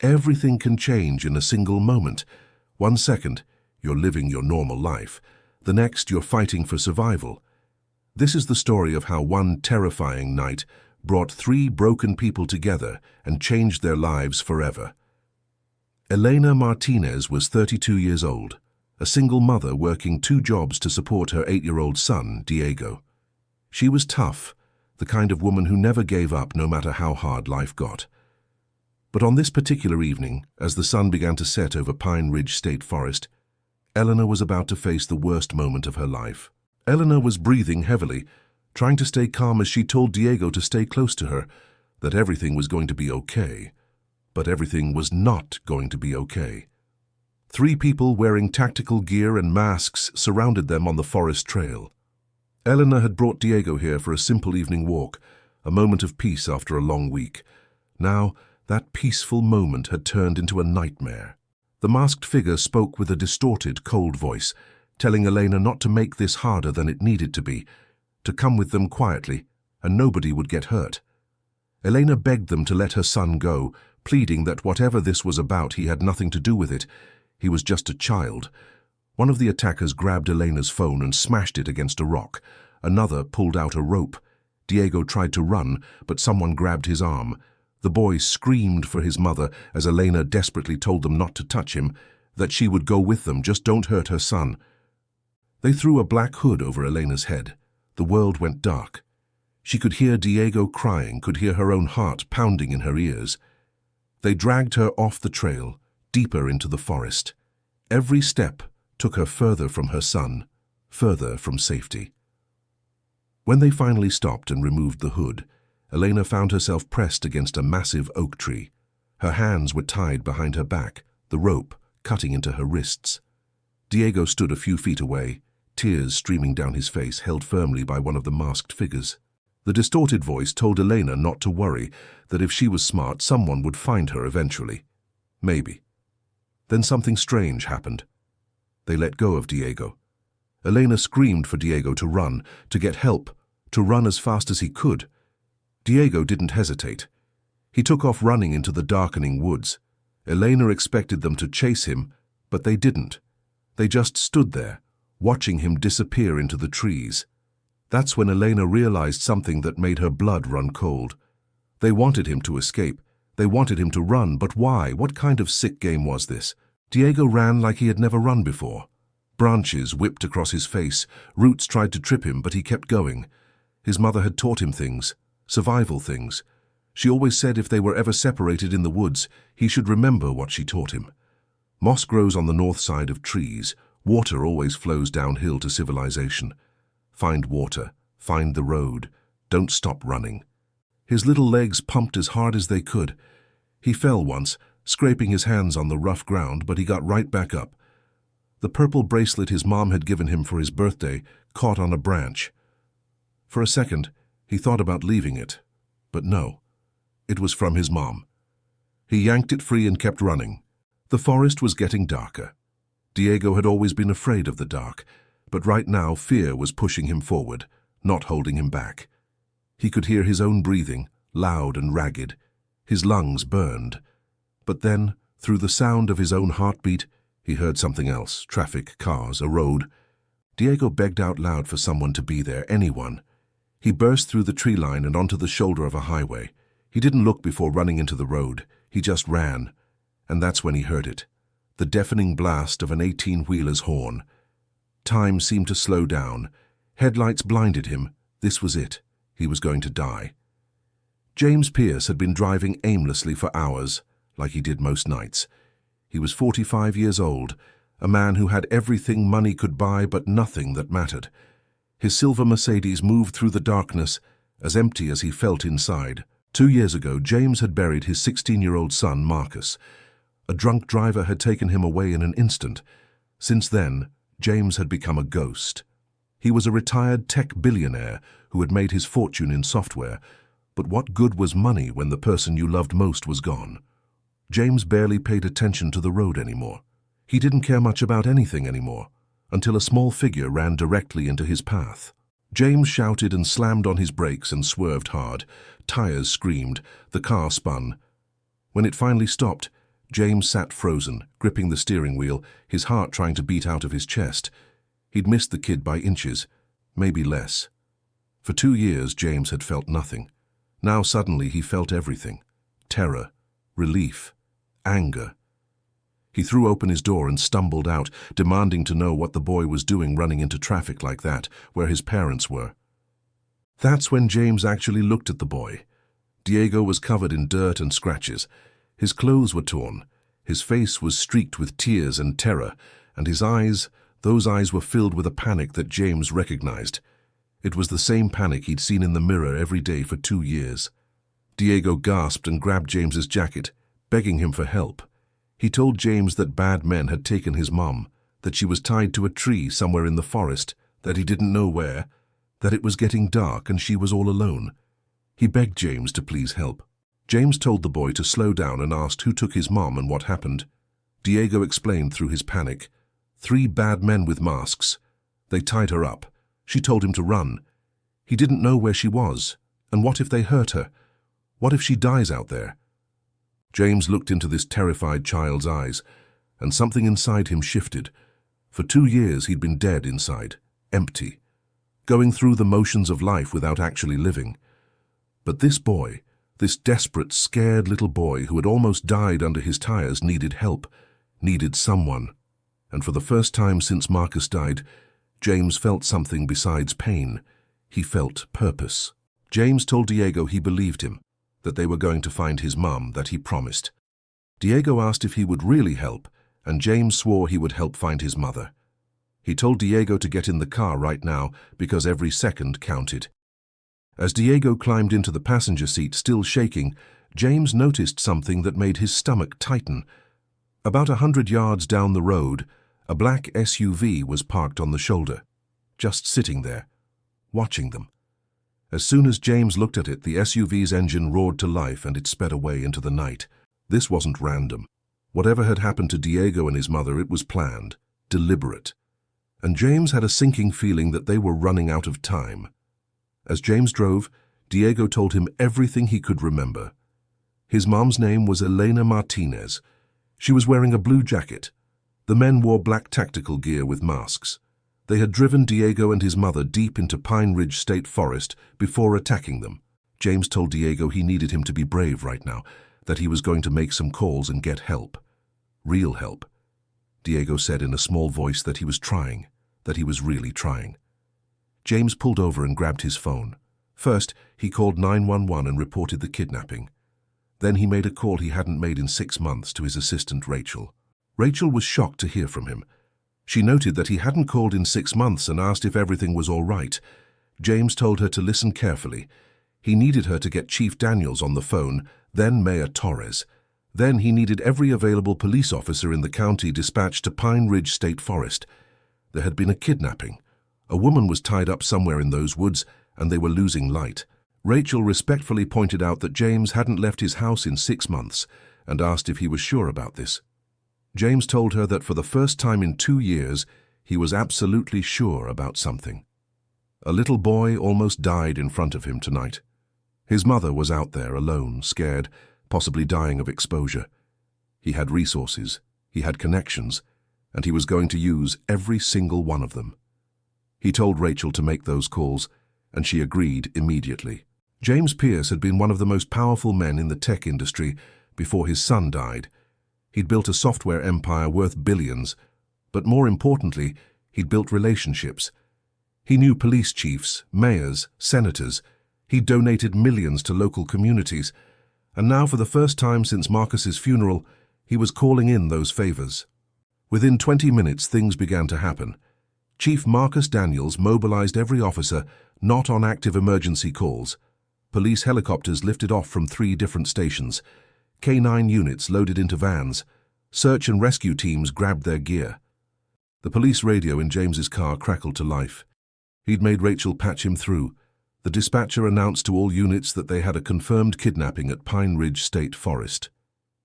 Everything can change in a single moment. 1 second, you're living your normal life. The next, you're fighting for survival. This is the story of how one terrifying night brought 3 broken people together and changed their lives forever. Elena Martinez was 32 years old, a single mother working 2 jobs to support her 8-year-old son, Diego. She was tough, the kind of woman who never gave up no matter how hard life got. But on this particular evening, as the sun began to set over Pine Ridge State Forest, Eleanor was about to face the worst moment of her life. Eleanor was breathing heavily, trying to stay calm as she told Diego to stay close to her, that everything was going to be okay. But everything was not going to be okay. 3 people wearing tactical gear and masks surrounded them on the forest trail. Eleanor had brought Diego here for a simple evening walk, a moment of peace after a long week. Now, that peaceful moment had turned into a nightmare. The masked figure spoke with a distorted, cold voice, telling Elena not to make this harder than it needed to be, to come with them quietly, and nobody would get hurt. Elena begged them to let her son go, pleading that whatever this was about, he had nothing to do with it. He was just a child. One of the attackers grabbed Elena's phone and smashed it against a rock. Another pulled out a rope. Diego tried to run, but someone grabbed his arm. The boy screamed for his mother as Elena desperately told them not to touch him, that she would go with them, just don't hurt her son. They threw a black hood over Elena's head. The world went dark. She could hear Diego crying, could hear her own heart pounding in her ears. They dragged her off the trail, deeper into the forest. Every step took her further from her son, further from safety. When they finally stopped and removed the hood, Elena found herself pressed against a massive oak tree. Her hands were tied behind her back, the rope cutting into her wrists. Diego stood a few feet away, tears streaming down his face, held firmly by one of the masked figures. The distorted voice told Elena not to worry, that if she was smart, someone would find her eventually. Maybe. Then something strange happened. They let go of Diego. Elena screamed for Diego to run, to get help, to run as fast as he could. Diego didn't hesitate. He took off running into the darkening woods. Elena expected them to chase him, but they didn't. They just stood there, watching him disappear into the trees. That's when Elena realized something that made her blood run cold. They wanted him to escape. They wanted him to run, but why? What kind of sick game was this? Diego ran like he had never run before. Branches whipped across his face. Roots tried to trip him, but he kept going. His mother had taught him things, survival things. She always said if they were ever separated in the woods, he should remember what she taught him. Moss grows on the north side of trees. Water always flows downhill to civilization. Find water, find the road, don't stop running. His little legs pumped as hard as they could. He fell once, scraping his hands on the rough ground, but he got right back up. The purple bracelet his mom had given him for his birthday caught on a branch. For a second, he thought about leaving it, but no, it was from his mom. He yanked it free and kept running. The forest was getting darker. Diego had always been afraid of the dark, but right now fear was pushing him forward, not holding him back. He could hear his own breathing, loud and ragged. His lungs burned. But then, through the sound of his own heartbeat, he heard something else: traffic, cars, a road. Diego begged out loud for someone to be there, anyone. He burst through the tree line and onto the shoulder of a highway. He didn't look before running into the road. He just ran. And that's when he heard it. The deafening blast of an 18-wheeler's horn. Time seemed to slow down. Headlights blinded him. This was it. He was going to die. James Pierce had been driving aimlessly for hours, like he did most nights. He was 45 years old, a man who had everything money could buy but nothing that mattered. His silver Mercedes moved through the darkness, as empty as he felt inside. 2 years ago, James had buried his 16-year-old son, Marcus. A drunk driver had taken him away in an instant. Since then, James had become a ghost. He was a retired tech billionaire who had made his fortune in software, but what good was money when the person you loved most was gone? James barely paid attention to the road anymore. He didn't care much about anything anymore, until a small figure ran directly into his path. James shouted and slammed on his brakes and swerved hard. Tires screamed. The car spun. When it finally stopped, James sat frozen, gripping the steering wheel, his heart trying to beat out of his chest. He'd missed the kid by inches, maybe less. For 2 years, James had felt nothing. Now suddenly he felt everything. Terror, relief, anger. He threw open his door and stumbled out, demanding to know what the boy was doing running into traffic like that, where his parents were. That's when James actually looked at the boy. Diego was covered in dirt and scratches. His clothes were torn. His face was streaked with tears and terror, and his eyes, those eyes were filled with a panic that James recognized. It was the same panic he'd seen in the mirror every day for 2 years. Diego gasped and grabbed James's jacket, begging him for help. He told James that bad men had taken his mom, that she was tied to a tree somewhere in the forest, that he didn't know where, that it was getting dark and she was all alone. He begged James to please help. James told the boy to slow down and asked who took his mom and what happened. Diego explained through his panic. 3 bad men with masks. They tied her up. She told him to run. He didn't know where she was. And what if they hurt her? What if she dies out there? James looked into this terrified child's eyes, and something inside him shifted. For 2 years he'd been dead inside, empty, going through the motions of life without actually living. But this boy, this desperate, scared little boy who had almost died under his tires, needed help, needed someone. And for the first time since Marcus died, James felt something besides pain. He felt purpose. James told Diego he believed him, that they were going to find his mum, that he promised. Diego asked if he would really help, and James swore he would help find his mother. He told Diego to get in the car right now because every second counted. As Diego climbed into the passenger seat, still shaking, James noticed something that made his stomach tighten. About 100 yards down the road, a black SUV was parked on the shoulder, just sitting there, watching them. As soon as James looked at it, the SUV's engine roared to life and it sped away into the night. This wasn't random. Whatever had happened to Diego and his mother, it was planned, deliberate. And James had a sinking feeling that they were running out of time. As James drove, Diego told him everything he could remember. His mom's name was Elena Martinez. She was wearing a blue jacket. The men wore black tactical gear with masks. They had driven Diego and his mother deep into Pine Ridge State Forest before attacking them. James told Diego he needed him to be brave right now, that he was going to make some calls and get help. Real help. Diego said in a small voice that he was trying, that he was really trying. James pulled over and grabbed his phone. First, he called 911 and reported the kidnapping. Then he made a call he hadn't made in 6 months to his assistant Rachel. Rachel was shocked to hear from him. She noted that he hadn't called in 6 months and asked if everything was all right. James told her to listen carefully. He needed her to get Chief Daniels on the phone, then Mayor Torres. Then he needed every available police officer in the county dispatched to Pine Ridge State Forest. There had been a kidnapping. A woman was tied up somewhere in those woods, and they were losing light. Rachel respectfully pointed out that James hadn't left his house in 6 months, and asked if he was sure about this. James told her that for the first time in 2 years, he was absolutely sure about something. A little boy almost died in front of him tonight. His mother was out there alone, scared, possibly dying of exposure. He had resources, he had connections, and he was going to use every single one of them. He told Rachel to make those calls, and she agreed immediately. James Pierce had been one of the most powerful men in the tech industry before his son died. He'd built a software empire worth billions, but more importantly, he'd built relationships. He knew police chiefs, mayors, senators. He'd donated millions to local communities, and now for the first time since Marcus's funeral, he was calling in those favors. Within 20 minutes, things began to happen. Chief Marcus Daniels mobilized every officer not on active emergency calls. Police helicopters lifted off from 3 different stations. K9 units loaded into vans. Search and rescue teams grabbed their gear. The police radio in James's car crackled to life. He'd made Rachel patch him through. The dispatcher announced to all units that they had a confirmed kidnapping at Pine Ridge State Forest.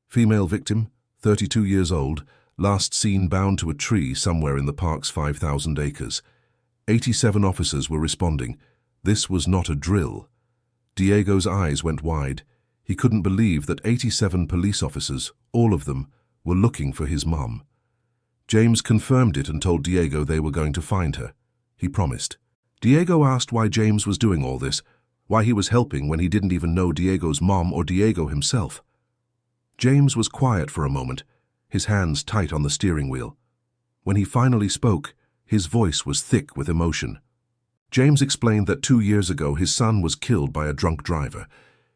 Female victim, 32 years old, last seen bound to a tree somewhere in the park's 5,000 acres. 87 officers were responding. This was not a drill. Diego's eyes went wide. He couldn't believe that 87 police officers, all of them, were looking for his mum. James confirmed it and told Diego they were going to find her. He promised. Diego asked why James was doing all this, why he was helping when he didn't even know Diego's mom or Diego himself. James was quiet for a moment, his hands tight on the steering wheel. When he finally spoke, his voice was thick with emotion. James explained that 2 years ago his son was killed by a drunk driver.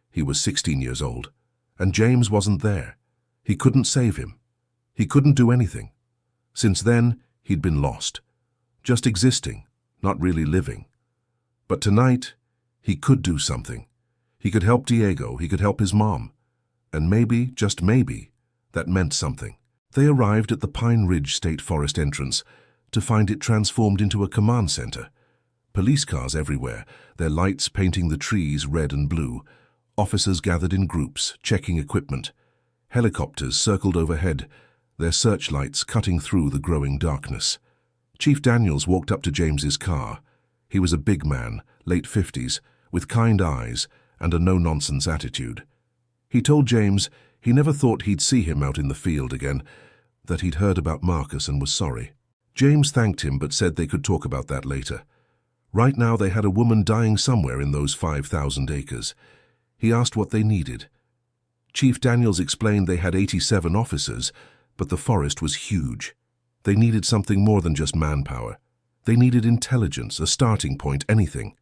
He was 16 years old, and James wasn't there. He couldn't save him. He couldn't do anything. Since then, he'd been lost, just existing, not really living. But tonight, he could do something. He could help Diego, he could help his mom. And maybe, just maybe, that meant something. They arrived at the Pine Ridge State Forest entrance to find it transformed into a command center. Police cars everywhere, their lights painting the trees red and blue. Officers gathered in groups, checking equipment. Helicopters circled overhead, their searchlights cutting through the growing darkness. Chief Daniels walked up to James's car. He was a big man, late 50s, with kind eyes and a no-nonsense attitude. He told James he never thought he'd see him out in the field again, that he'd heard about Marcus and was sorry. James thanked him but said they could talk about that later. Right now they had a woman dying somewhere in those 5,000 acres. He asked what they needed. Chief Daniels explained they had 87 officers, but the forest was huge. They needed something more than just manpower. They needed intelligence, a starting point, anything.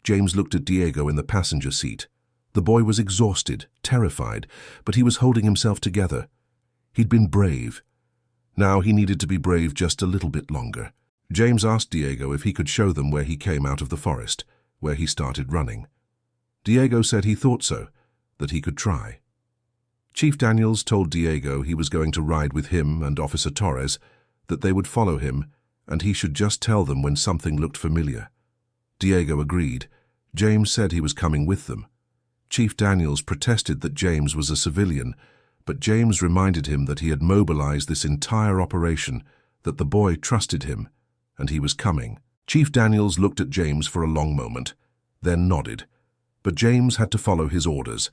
James looked at Diego in the passenger seat. The boy was exhausted, terrified, but he was holding himself together. He'd been brave. Now he needed to be brave just a little bit longer. James asked Diego if he could show them where he came out of the forest, where he started running. Diego said he thought so, that he could try. Chief Daniels told Diego he was going to ride with him and Officer Torres, that they would follow him, and he should just tell them when something looked familiar. Diego agreed. James said he was coming with them. Chief Daniels protested that James was a civilian, but James reminded him that he had mobilized this entire operation, that the boy trusted him, and he was coming. Chief Daniels looked at James for a long moment, then nodded. But James had to follow his orders.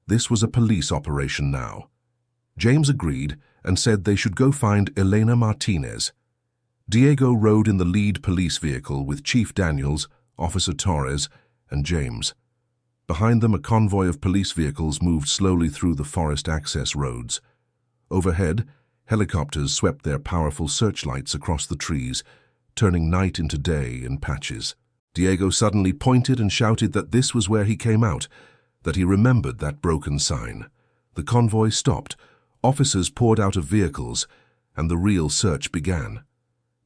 This was a police operation now. James agreed and said they should go find Elena Martinez. Diego rode in the lead police vehicle with Chief Daniels, Officer Torres, and James. Behind them, a convoy of police vehicles moved slowly through the forest access roads. Overhead, helicopters swept their powerful searchlights across the trees, turning night into day in patches. Diego suddenly pointed and shouted that this was where he came out, that he remembered that broken sign. The convoy stopped, officers poured out of vehicles, and the real search began.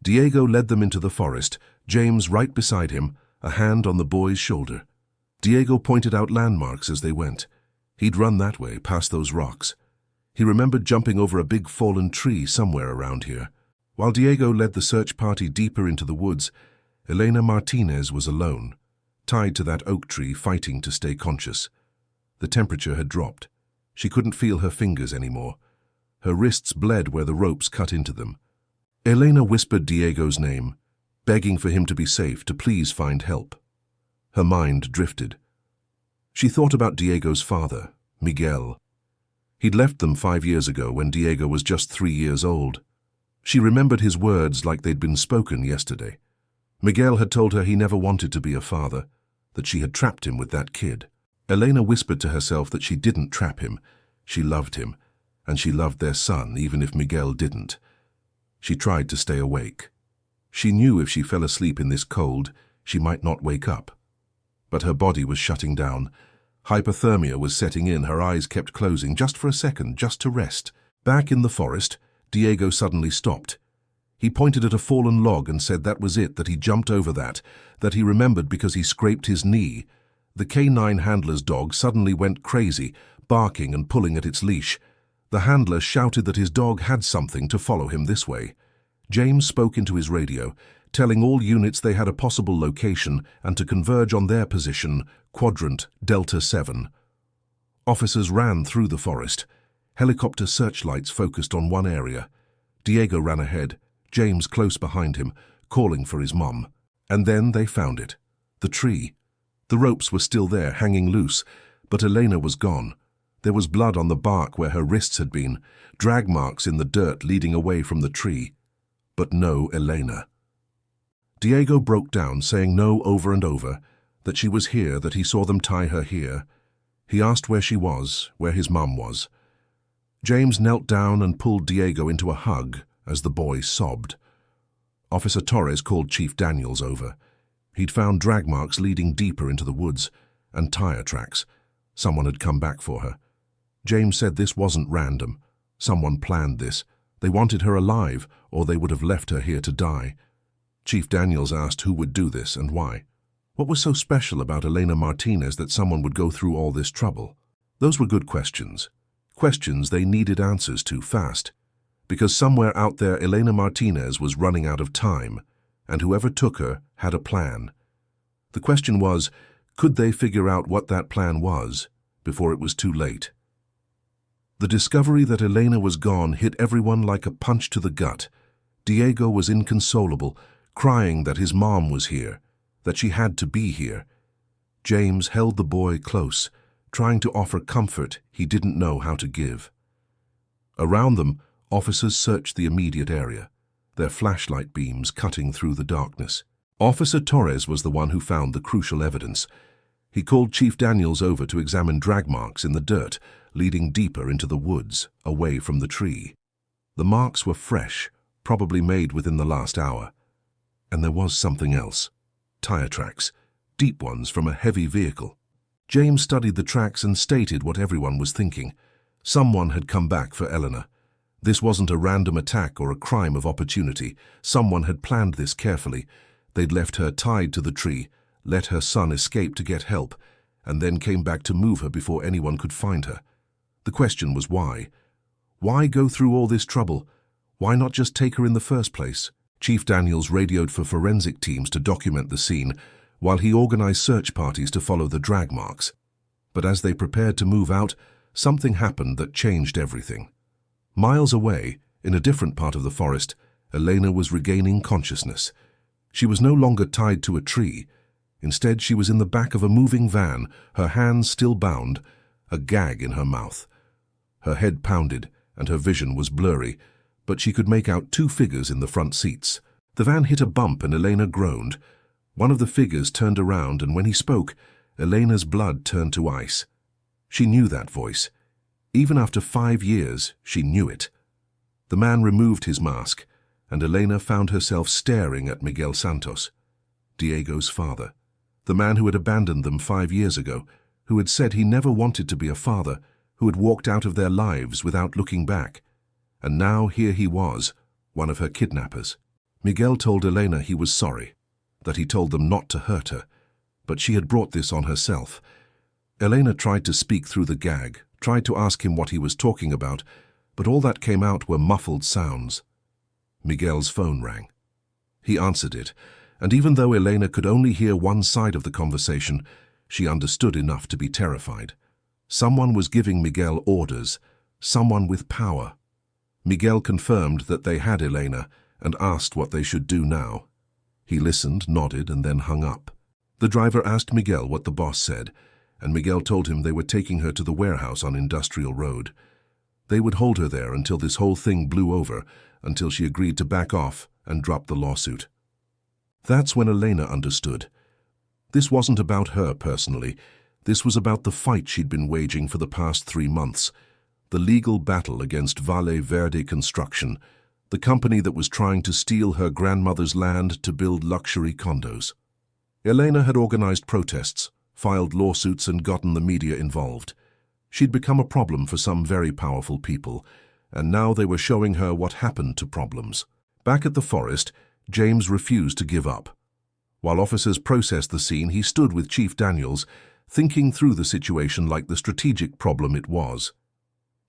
Diego led them into the forest, James right beside him, a hand on the boy's shoulder. Diego pointed out landmarks as they went. He'd run that way, past those rocks. He remembered jumping over a big fallen tree somewhere around here. While Diego led the search party deeper into the woods, Elena Martinez was alone, tied to that oak tree, fighting to stay conscious. The temperature had dropped. She couldn't feel her fingers anymore. Her wrists bled where the ropes cut into them. Elena whispered Diego's name, begging for him to be safe, to please find help. Her mind drifted. She thought about Diego's father, Miguel. He'd left them 5 years ago when Diego was just 3 years old. She remembered his words like they'd been spoken yesterday. Miguel had told her he never wanted to be a father, that she had trapped him with that kid. Elena whispered to herself that she didn't trap him. She loved him, and she loved their son, even if Miguel didn't. She tried to stay awake. She knew if she fell asleep in this cold, she might not wake up. But her body was shutting down. Hypothermia was setting in, her eyes kept closing, just for a second, just to rest. Back in the forest, Diego suddenly stopped. He pointed at a fallen log and said that was it, that he jumped over that he remembered because he scraped his knee. The K9 handler's dog suddenly went crazy, barking and pulling at its leash. The handler shouted that his dog had something to follow him this way. James spoke into his radio, telling all units they had a possible location and to converge on their position, quadrant Delta 7. Officers ran through the forest. Helicopter searchlights focused on one area. Diego ran ahead, James close behind him, calling for his mom. And then they found it. The tree. The ropes were still there, hanging loose, But Elena was gone. There was blood on the bark where her wrists had been, drag marks in the dirt leading away from the tree. But no Elena. Diego broke down, saying no over and over, that she was here, that he saw them tie her here. He asked where she was, where his mum was. James knelt down and pulled Diego into a hug as the boy sobbed. Officer Torres called Chief Daniels over. He'd found drag marks leading deeper into the woods, and tire tracks. Someone had come back for her. James said this wasn't random. Someone planned this. They wanted her alive, or they would have left her here to die. Chief Daniels asked who would do this and why. What was so special about Elena Martinez that someone would go through all this trouble? Those were good questions. Questions they needed answers to fast. Because somewhere out there Elena Martinez was running out of time, and whoever took her had a plan. The question was, could they figure out what that plan was before it was too late? The discovery that Elena was gone hit everyone like a punch to the gut. Diego was inconsolable, crying that his mom was here, that she had to be here. James held the boy close, trying to offer comfort he didn't know how to give. Around them, officers searched the immediate area, their flashlight beams cutting through the darkness. Officer Torres was the one who found the crucial evidence. He called Chief Daniels over to examine drag marks in the dirt, leading deeper into the woods, away from the tree. The marks were fresh, probably made within the last hour. And there was something else. Tire tracks, deep ones from a heavy vehicle. James studied the tracks and stated what everyone was thinking. Someone had come back for Eleanor. This wasn't a random attack or a crime of opportunity. Someone had planned this carefully. They'd left her tied to the tree, let her son escape to get help, and then came back to move her before anyone could find her. The question was why? Why go through all this trouble? Why not just take her in the first place? Chief Daniels radioed for forensic teams to document the scene, while he organized search parties to follow the drag marks. But as they prepared to move out, something happened that changed everything. Miles away, in a different part of the forest, Elena was regaining consciousness. She was no longer tied to a tree. Instead, she was in the back of a moving van, her hands still bound, a gag in her mouth. Her head pounded, and her vision was blurry, but she could make out two figures in the front seats. The van hit a bump and Elena groaned. One of the figures turned around, and when he spoke, Elena's blood turned to ice. She knew that voice. Even after 5 years, she knew it. The man removed his mask, and Elena found herself staring at Miguel Santos, Diego's father, the man who had abandoned them 5 years ago, who had said he never wanted to be a father, who had walked out of their lives without looking back. And now here he was, one of her kidnappers. Miguel told Elena he was sorry, that he told them not to hurt her, but she had brought this on herself. Elena tried to speak through the gag, tried to ask him what he was talking about, but all that came out were muffled sounds. Miguel's phone rang. He answered it, and even though Elena could only hear one side of the conversation, she understood enough to be terrified. Someone was giving Miguel orders, someone with power. Miguel confirmed that they had Elena and asked what they should do now. He listened, nodded, and then hung up. The driver asked Miguel what the boss said, and Miguel told him they were taking her to the warehouse on Industrial Road. They would hold her there until this whole thing blew over, until she agreed to back off and drop the lawsuit. That's when Elena understood. This wasn't about her personally. This was about the fight she'd been waging for the past 3 months, the legal battle against Valle Verde Construction, the company that was trying to steal her grandmother's land to build luxury condos. Elena had organized protests, filed lawsuits, and gotten the media involved. She'd become a problem for some very powerful people, and now they were showing her what happened to problems. Back at the forest, James refused to give up. While officers processed the scene, he stood with Chief Daniels, thinking through the situation like the strategic problem it was.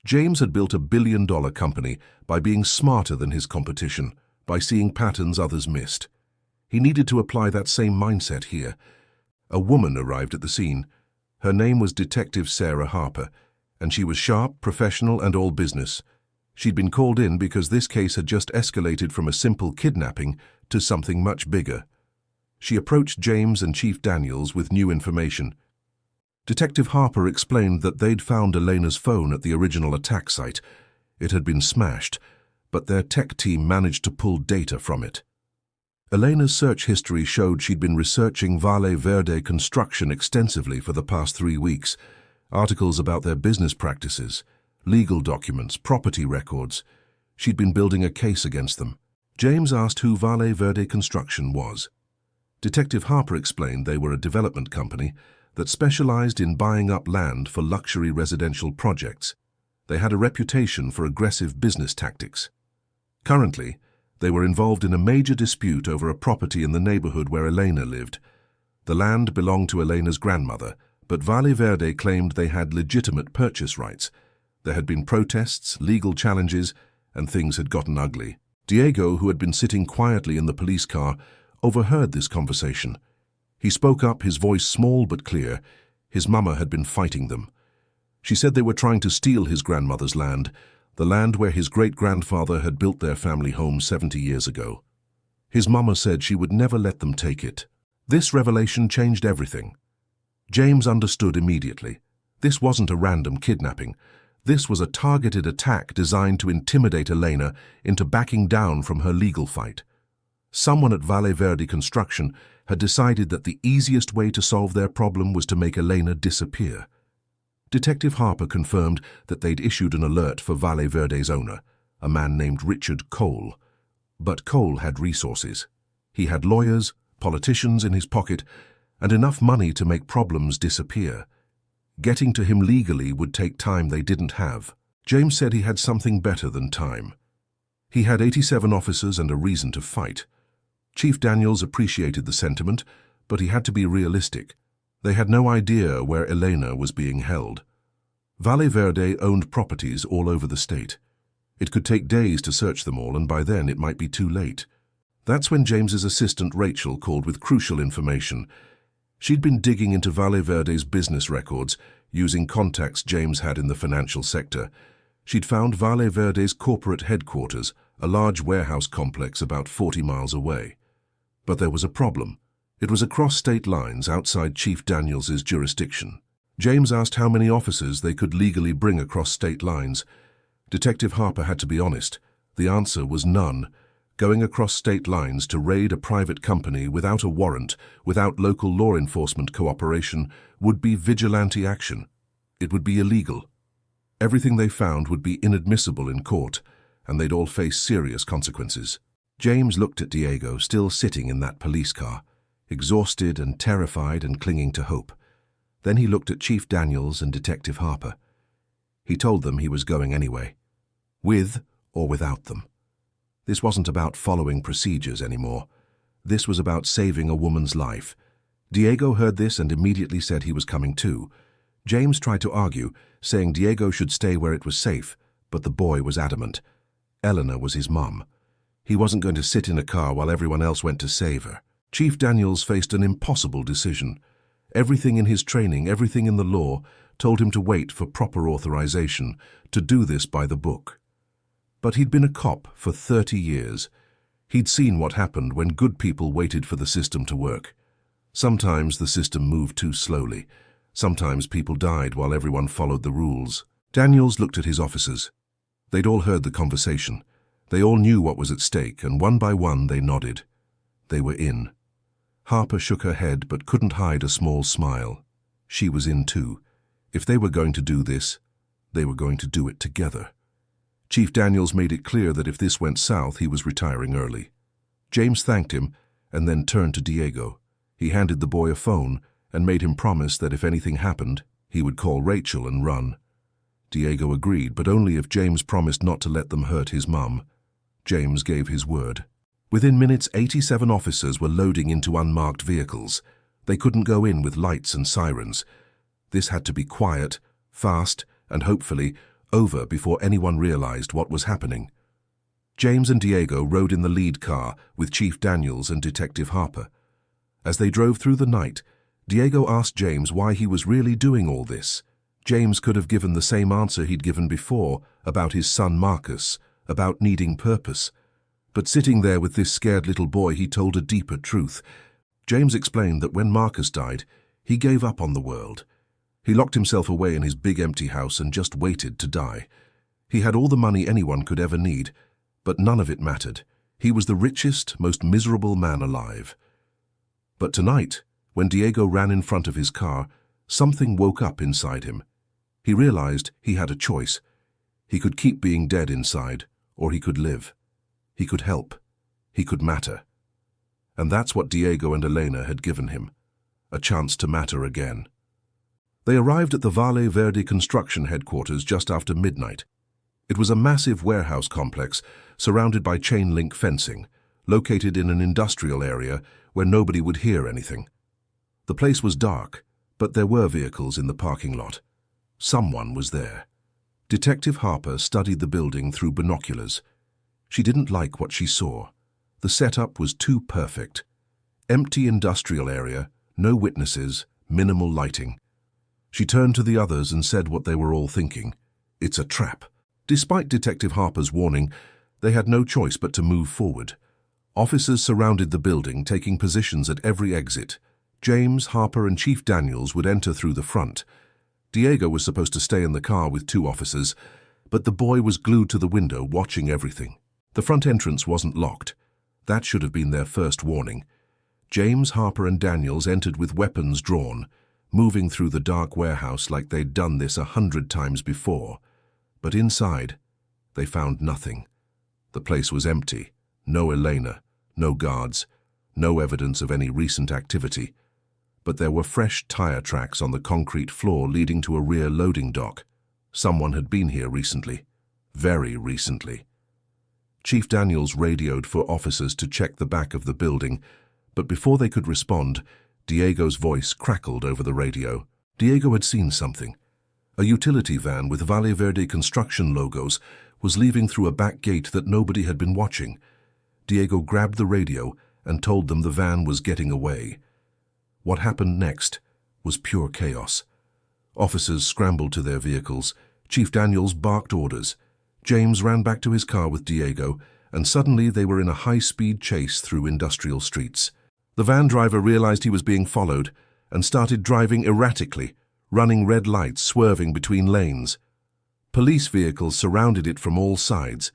James had built a billion-dollar company by being smarter than his competition, by seeing patterns others missed. He needed to apply that same mindset here. A woman arrived at the scene. Her name was Detective Sarah Harper, and she was sharp, professional, and all business. She'd been called in because this case had just escalated from a simple kidnapping to something much bigger. She approached James and Chief Daniels with new information. Detective Harper explained that they'd found Elena's phone at the original attack site. It had been smashed, but their tech team managed to pull data from it. Elena's search history showed she'd been researching Valle Verde construction extensively for the past 3 weeks. Articles about their business practices, legal documents, property records. She'd been building a case against them. James asked who Valle Verde Construction was. Detective Harper explained they were a development company that specialized in buying up land for luxury residential projects. They had a reputation for aggressive business tactics. Currently, they were involved in a major dispute over a property in the neighborhood where Elena lived. The land belonged to Elena's grandmother, but Valle Verde claimed they had legitimate purchase rights. There had been protests, legal challenges, and things had gotten ugly. Diego, who had been sitting quietly in the police car, overheard this conversation. He spoke up, his voice small but clear. His mama had been fighting them. She said they were trying to steal his grandmother's land, the land where his great-grandfather had built their family home 70 years ago. His mama said she would never let them take it. This revelation changed everything. James understood immediately. This wasn't a random kidnapping. This was a targeted attack designed to intimidate Elena into backing down from her legal fight. Someone at Valle Verde Construction had decided that the easiest way to solve their problem was to make Elena disappear. Detective Harper confirmed that they'd issued an alert for Valle Verde's owner, a man named Richard Cole. But Cole had resources. He had lawyers, politicians in his pocket, and enough money to make problems disappear. Getting to him legally would take time they didn't have. James said he had something better than time. He had 87 officers and a reason to fight. Chief Daniels appreciated the sentiment, but he had to be realistic. They had no idea where Elena was being held. Valle Verde owned properties all over the state. It could take days to search them all, and by then it might be too late. That's when James's assistant Rachel called with crucial information. She'd been digging into Valle Verde's business records, using contacts James had in the financial sector. She'd found Valle Verde's corporate headquarters, a large warehouse complex about 40 miles away. But there was a problem. It was across state lines outside Chief Daniels's jurisdiction. James asked how many officers they could legally bring across state lines. Detective Harper had to be honest. The answer was none. Going across state lines to raid a private company without a warrant, without local law enforcement cooperation, would be vigilante action. It would be illegal. Everything they found would be inadmissible in court, and they'd all face serious consequences. James looked at Diego, still sitting in that police car, exhausted and terrified and clinging to hope. Then he looked at Chief Daniels and Detective Harper. He told them he was going anyway, with or without them. This wasn't about following procedures anymore. This was about saving a woman's life. Diego heard this and immediately said he was coming too. James tried to argue, saying Diego should stay where it was safe, but the boy was adamant. Eleanor was his mum. He wasn't going to sit in a car while everyone else went to save her. Chief Daniels faced an impossible decision. Everything in his training, everything in the law, told him to wait for proper authorization, to do this by the book. But he'd been a cop for 30 years. He'd seen what happened when good people waited for the system to work. Sometimes the system moved too slowly. Sometimes people died while everyone followed the rules. Daniels looked at his officers. They'd all heard the conversation. They all knew what was at stake, and one by one they nodded. They were in. Harper shook her head but couldn't hide a small smile. She was in too. If they were going to do this, they were going to do it together. Chief Daniels made it clear that if this went south, he was retiring early. James thanked him and then turned to Diego. He handed the boy a phone and made him promise that if anything happened, he would call Rachel and run. Diego agreed, but only if James promised not to let them hurt his mum. James gave his word. Within minutes, 87 officers were loading into unmarked vehicles. They couldn't go in with lights and sirens. This had to be quiet, fast, and hopefully over before anyone realized what was happening. James and Diego rode in the lead car with Chief Daniels and Detective Harper. As they drove through the night, Diego asked James why he was really doing all this. James could have given the same answer he'd given before about his son Marcus, about needing purpose. But sitting there with this scared little boy, he told a deeper truth. James explained that when Marcus died, he gave up on the world. He locked himself away in his big empty house and just waited to die. He had all the money anyone could ever need, but none of it mattered. He was the richest, most miserable man alive. But tonight, when Diego ran in front of his car, something woke up inside him. He realized he had a choice. He could keep being dead inside, or he could live. He could help. He could matter. And that's what Diego and Elena had given him, a chance to matter again. They arrived at the Valle Verde construction headquarters just after midnight. It was a massive warehouse complex surrounded by chain-link fencing, located in an industrial area where nobody would hear anything. The place was dark, but there were vehicles in the parking lot. Someone was there. Detective Harper studied the building through binoculars. She didn't like what she saw. The setup was too perfect. Empty industrial area, no witnesses, minimal lighting. She turned to the others and said what they were all thinking. It's a trap. Despite Detective Harper's warning, they had no choice but to move forward. Officers surrounded the building, taking positions at every exit. James, Harper, and Chief Daniels would enter through the front. Diego was supposed to stay in the car with 2 officers, but the boy was glued to the window, watching everything. The front entrance wasn't locked. That should have been their first warning. James, Harper, and Daniels entered with weapons drawn, moving through the dark warehouse like they'd done this 100 times before. But inside, they found nothing. The place was empty. No Elena, no guards, no evidence of any recent activity. But there were fresh tire tracks on the concrete floor leading to a rear loading dock. Someone had been here recently. Very recently. Chief Daniels radioed for officers to check the back of the building, but before they could respond, Diego's voice crackled over the radio. Diego had seen something. A utility van with Valle Verde construction logos was leaving through a back gate that nobody had been watching. Diego grabbed the radio and told them the van was getting away. What happened next was pure chaos. Officers scrambled to their vehicles. Chief Daniels barked orders. James ran back to his car with Diego, and suddenly they were in a high-speed chase through industrial streets. The van driver realized he was being followed and started driving erratically, running red lights, swerving between lanes. Police vehicles surrounded it from all sides.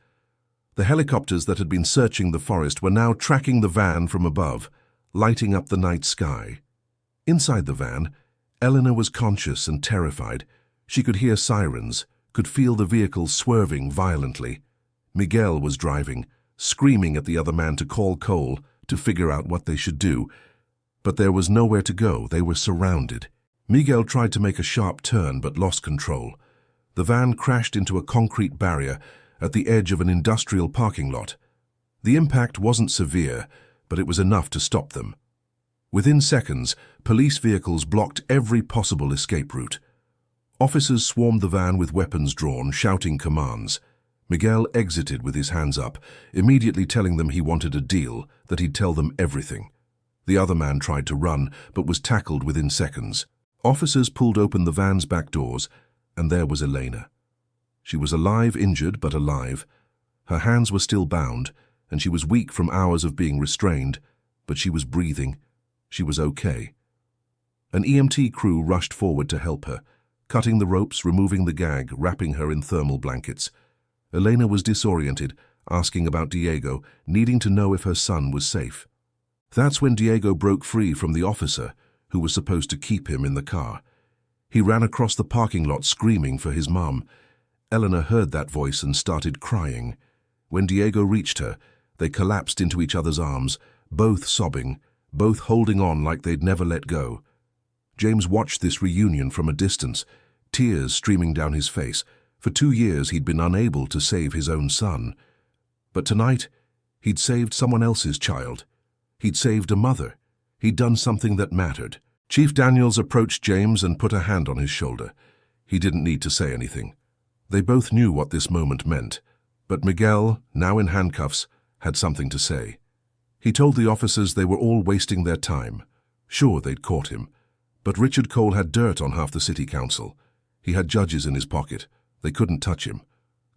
The helicopters that had been searching the forest were now tracking the van from above, lighting up the night sky. Inside the van, Eleanor was conscious and terrified. She could hear sirens, could feel the vehicle swerving violently. Miguel was driving, screaming at the other man to call Cole, to figure out what they should do. But there was nowhere to go. They were surrounded. Miguel tried to make a sharp turn but lost control. The van crashed into a concrete barrier at the edge of an industrial parking lot. The impact wasn't severe, but it was enough to stop them. Within seconds, police vehicles blocked every possible escape route. Officers swarmed the van with weapons drawn, shouting commands. Miguel exited with his hands up, immediately telling them he wanted a deal, that he'd tell them everything. The other man tried to run, but was tackled within seconds. Officers pulled open the van's back doors, and there was Elena. She was alive, injured, but alive. Her hands were still bound, and she was weak from hours of being restrained, but she was breathing. She was okay. An EMT crew rushed forward to help her, cutting the ropes, removing the gag, wrapping her in thermal blankets. Elena was disoriented, asking about Diego, needing to know if her son was safe. That's when Diego broke free from the officer, who was supposed to keep him in the car. He ran across the parking lot screaming for his mom. Eleanor heard that voice and started crying. When Diego reached her, they collapsed into each other's arms, both sobbing, both holding on like they'd never let go. James watched this reunion from a distance, tears streaming down his face. For 2 years he'd been unable to save his own son. But tonight, he'd saved someone else's child. He'd saved a mother. He'd done something that mattered. Chief Daniels approached James and put a hand on his shoulder. He didn't need to say anything. They both knew what this moment meant, but Miguel, now in handcuffs, had something to say. He told the officers they were all wasting their time. Sure, they'd caught him, but Richard Cole had dirt on half the city council. He had judges in his pocket. They couldn't touch him.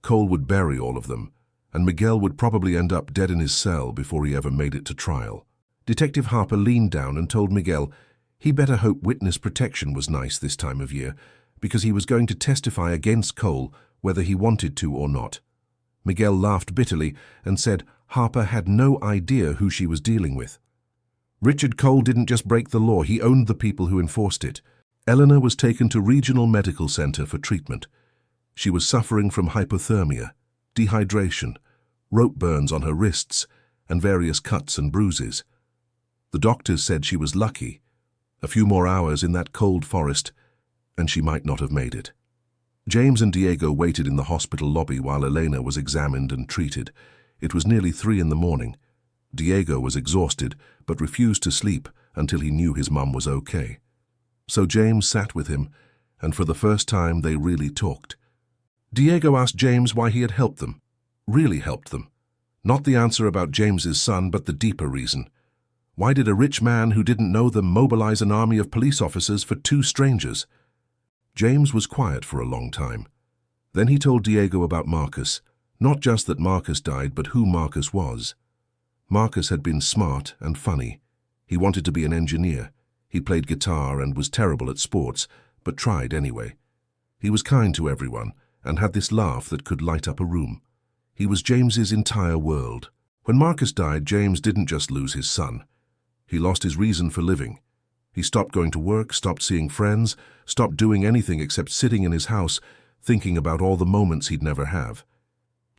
Cole would bury all of them, and Miguel would probably end up dead in his cell before he ever made it to trial. Detective Harper leaned down and told Miguel He better hope witness protection was nice this time of year, because he was going to testify against Cole whether he wanted to or not. Miguel laughed bitterly and said Harper had no idea who she was dealing with. Richard Cole didn't just break the law, he owned the people who enforced it. Eleanor was taken to Regional Medical Center for treatment. She was suffering from hypothermia, dehydration, rope burns on her wrists, and various cuts and bruises. The doctors said she was lucky. A few more hours in that cold forest, and she might not have made it. James and Diego waited in the hospital lobby while Elena was examined and treated. It was nearly 3 in the morning. Diego was exhausted, but refused to sleep until he knew his mum was okay. So James sat with him, and for the first time they really talked. Diego asked James why he had helped them. Really helped them. Not the answer about James's son, but the deeper reason. Why did a rich man who didn't know them mobilize an army of police officers for 2 strangers? James was quiet for a long time. Then he told Diego about Marcus. Not just that Marcus died, but who Marcus was. Marcus had been smart and funny. He wanted to be an engineer. He played guitar and was terrible at sports, but tried anyway. He was kind to everyone and had this laugh that could light up a room. He was James's entire world. When Marcus died, James didn't just lose his son. He lost his reason for living. He stopped going to work, stopped seeing friends, stopped doing anything except sitting in his house, thinking about all the moments he'd never have.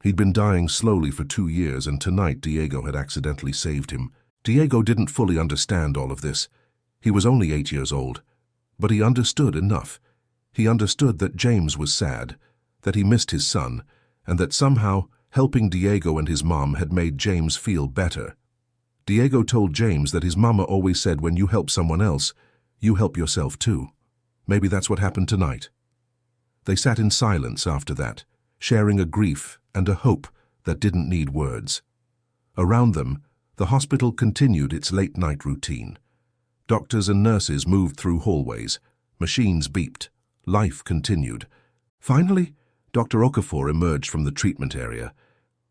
He'd been dying slowly for 2 years, and tonight Diego had accidentally saved him. Diego didn't fully understand all of this. He was only 8 years old, but he understood enough. He understood that James was sad, that he missed his son, and that somehow helping Diego and his mom had made James feel better. Diego told James that his mama always said when you help someone else, you help yourself too. Maybe that's what happened tonight. They sat in silence after that, sharing a grief and a hope that didn't need words. Around them, the hospital continued its late-night routine. Doctors and nurses moved through hallways. Machines beeped. Life continued. Finally, Dr. Okafor emerged from the treatment area.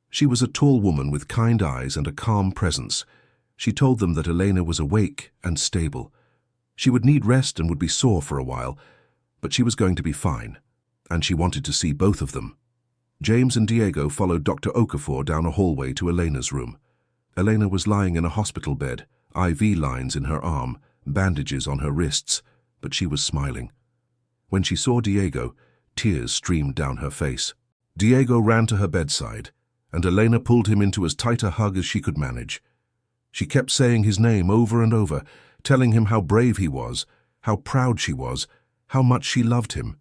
She was a tall woman with kind eyes and a calm presence. She told them that Elena was awake and stable. She would need rest and would be sore for a while, but she was going to be fine, and she wanted to see both of them. James and Diego followed Dr. Okafor down a hallway to Elena's room. Elena was lying in a hospital bed, IV lines in her arm, bandages on her wrists, but she was smiling. When she saw Diego, tears streamed down her face. Diego ran to her bedside, and Elena pulled him into as tight a hug as she could manage. She kept saying his name over and over, telling him how brave he was, how proud she was, how much she loved him.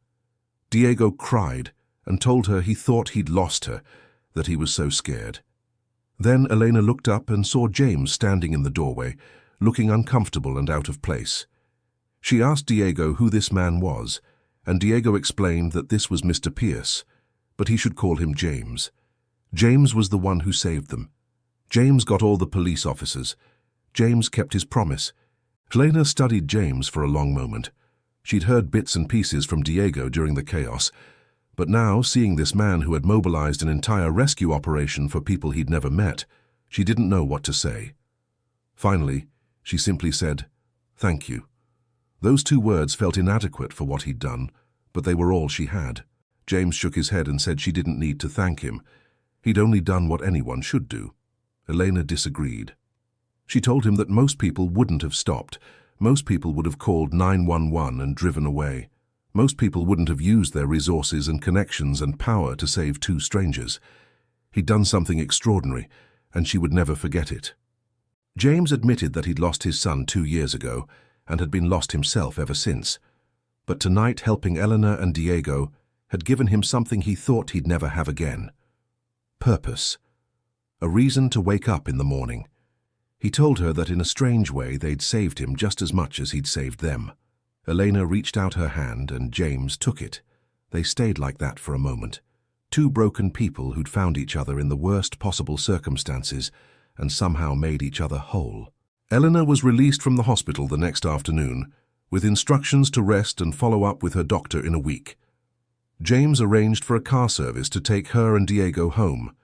Diego cried and told her he thought he'd lost her, that he was so scared. Then Elena looked up and saw James standing in the doorway, looking uncomfortable and out of place. She asked Diego who this man was, and Diego explained that this was Mr. Pierce, but he should call him James. James was the one who saved them. James got all the police officers. James kept his promise. Elena studied James for a long moment. She'd heard bits and pieces from Diego during the chaos, but now, seeing this man who had mobilized an entire rescue operation for people he'd never met, she didn't know what to say. Finally, she simply said, "Thank you." Those 2 words felt inadequate for what he'd done, but they were all she had. James shook his head and said she didn't need to thank him. He'd only done what anyone should do. Elena disagreed. She told him that most people wouldn't have stopped. Most people would have called 911 and driven away. Most people wouldn't have used their resources and connections and power to save 2 strangers. He'd done something extraordinary, and she would never forget it. James admitted that he'd lost his son 2 years ago and had been lost himself ever since. But tonight, helping Eleanor and Diego had given him something he thought he'd never have again. Purpose. A reason to wake up in the morning. He told her that in a strange way they'd saved him just as much as he'd saved them. Elena reached out her hand and James took it. They stayed like that for a moment. 2 broken people who'd found each other in the worst possible circumstances and somehow made each other whole. Eleanor was released from the hospital the next afternoon, with instructions to rest and follow up with her doctor in a week. James arranged for a car service to take her and Diego home,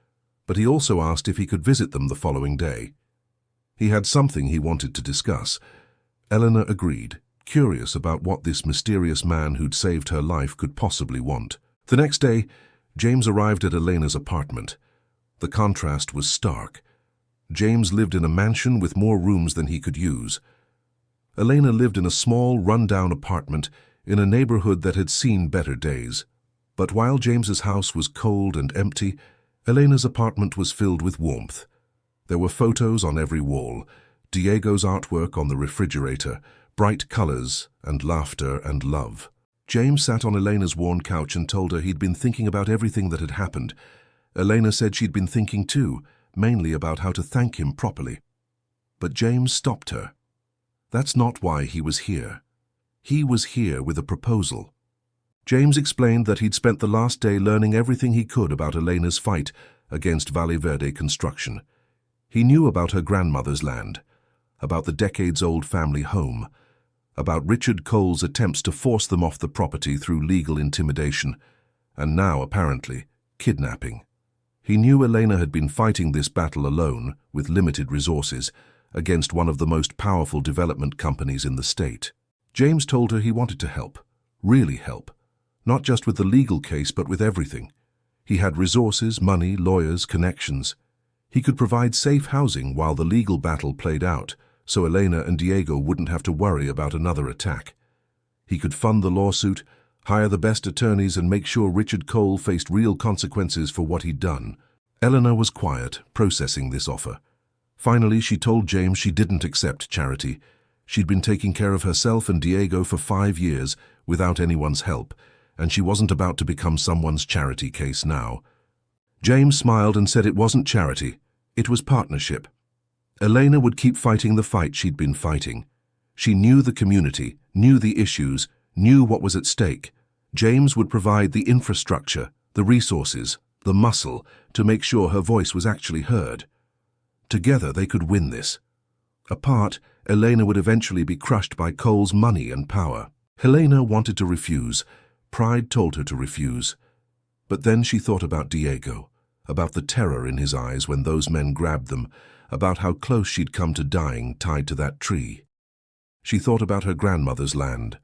but he also asked if he could visit them the following day. He had something he wanted to discuss. Eleanor agreed, curious about what this mysterious man who'd saved her life could possibly want. The next day, James arrived at Elena's apartment. The contrast was stark. James lived in a mansion with more rooms than he could use. Elena lived in a small, run-down apartment in a neighborhood that had seen better days. But while James's house was cold and empty, Elena's apartment was filled with warmth. There were photos on every wall, Diego's artwork on the refrigerator, bright colors and laughter and love. James sat on Elena's worn couch and told her he'd been thinking about everything that had happened. Elena said she'd been thinking too, mainly about how to thank him properly. But James stopped her. That's not why he was here. He was here with a proposal. James explained that he'd spent the last day learning everything he could about Elena's fight against Valle Verde Construction. He knew about her grandmother's land, about the decades-old family home, about Richard Cole's attempts to force them off the property through legal intimidation, and now, apparently, kidnapping. He knew Elena had been fighting this battle alone, with limited resources, against one of the most powerful development companies in the state. James told her he wanted to help, really help, not just with the legal case but with everything. He had resources, money, lawyers, connections. He could provide safe housing while the legal battle played out, so Elena and Diego wouldn't have to worry about another attack. He could fund the lawsuit, hire the best attorneys, and make sure Richard Cole faced real consequences for what he'd done. Eleanor was quiet, processing this offer. Finally, she told James she didn't accept charity. She'd been taking care of herself and Diego for 5 years without anyone's help, and she wasn't about to become someone's charity case now. James smiled and said it wasn't charity, it was partnership. Elena would keep fighting the fight she'd been fighting. She knew the community, knew the issues, knew what was at stake. James would provide the infrastructure, the resources, the muscle to make sure her voice was actually heard. Together they could win this. Apart, Elena would eventually be crushed by Cole's money and power. Helena wanted to refuse. Pride told her to refuse. But then she thought about Diego, about the terror in his eyes when those men grabbed them, about how close she'd come to dying tied to that tree. She thought about her grandmother's land,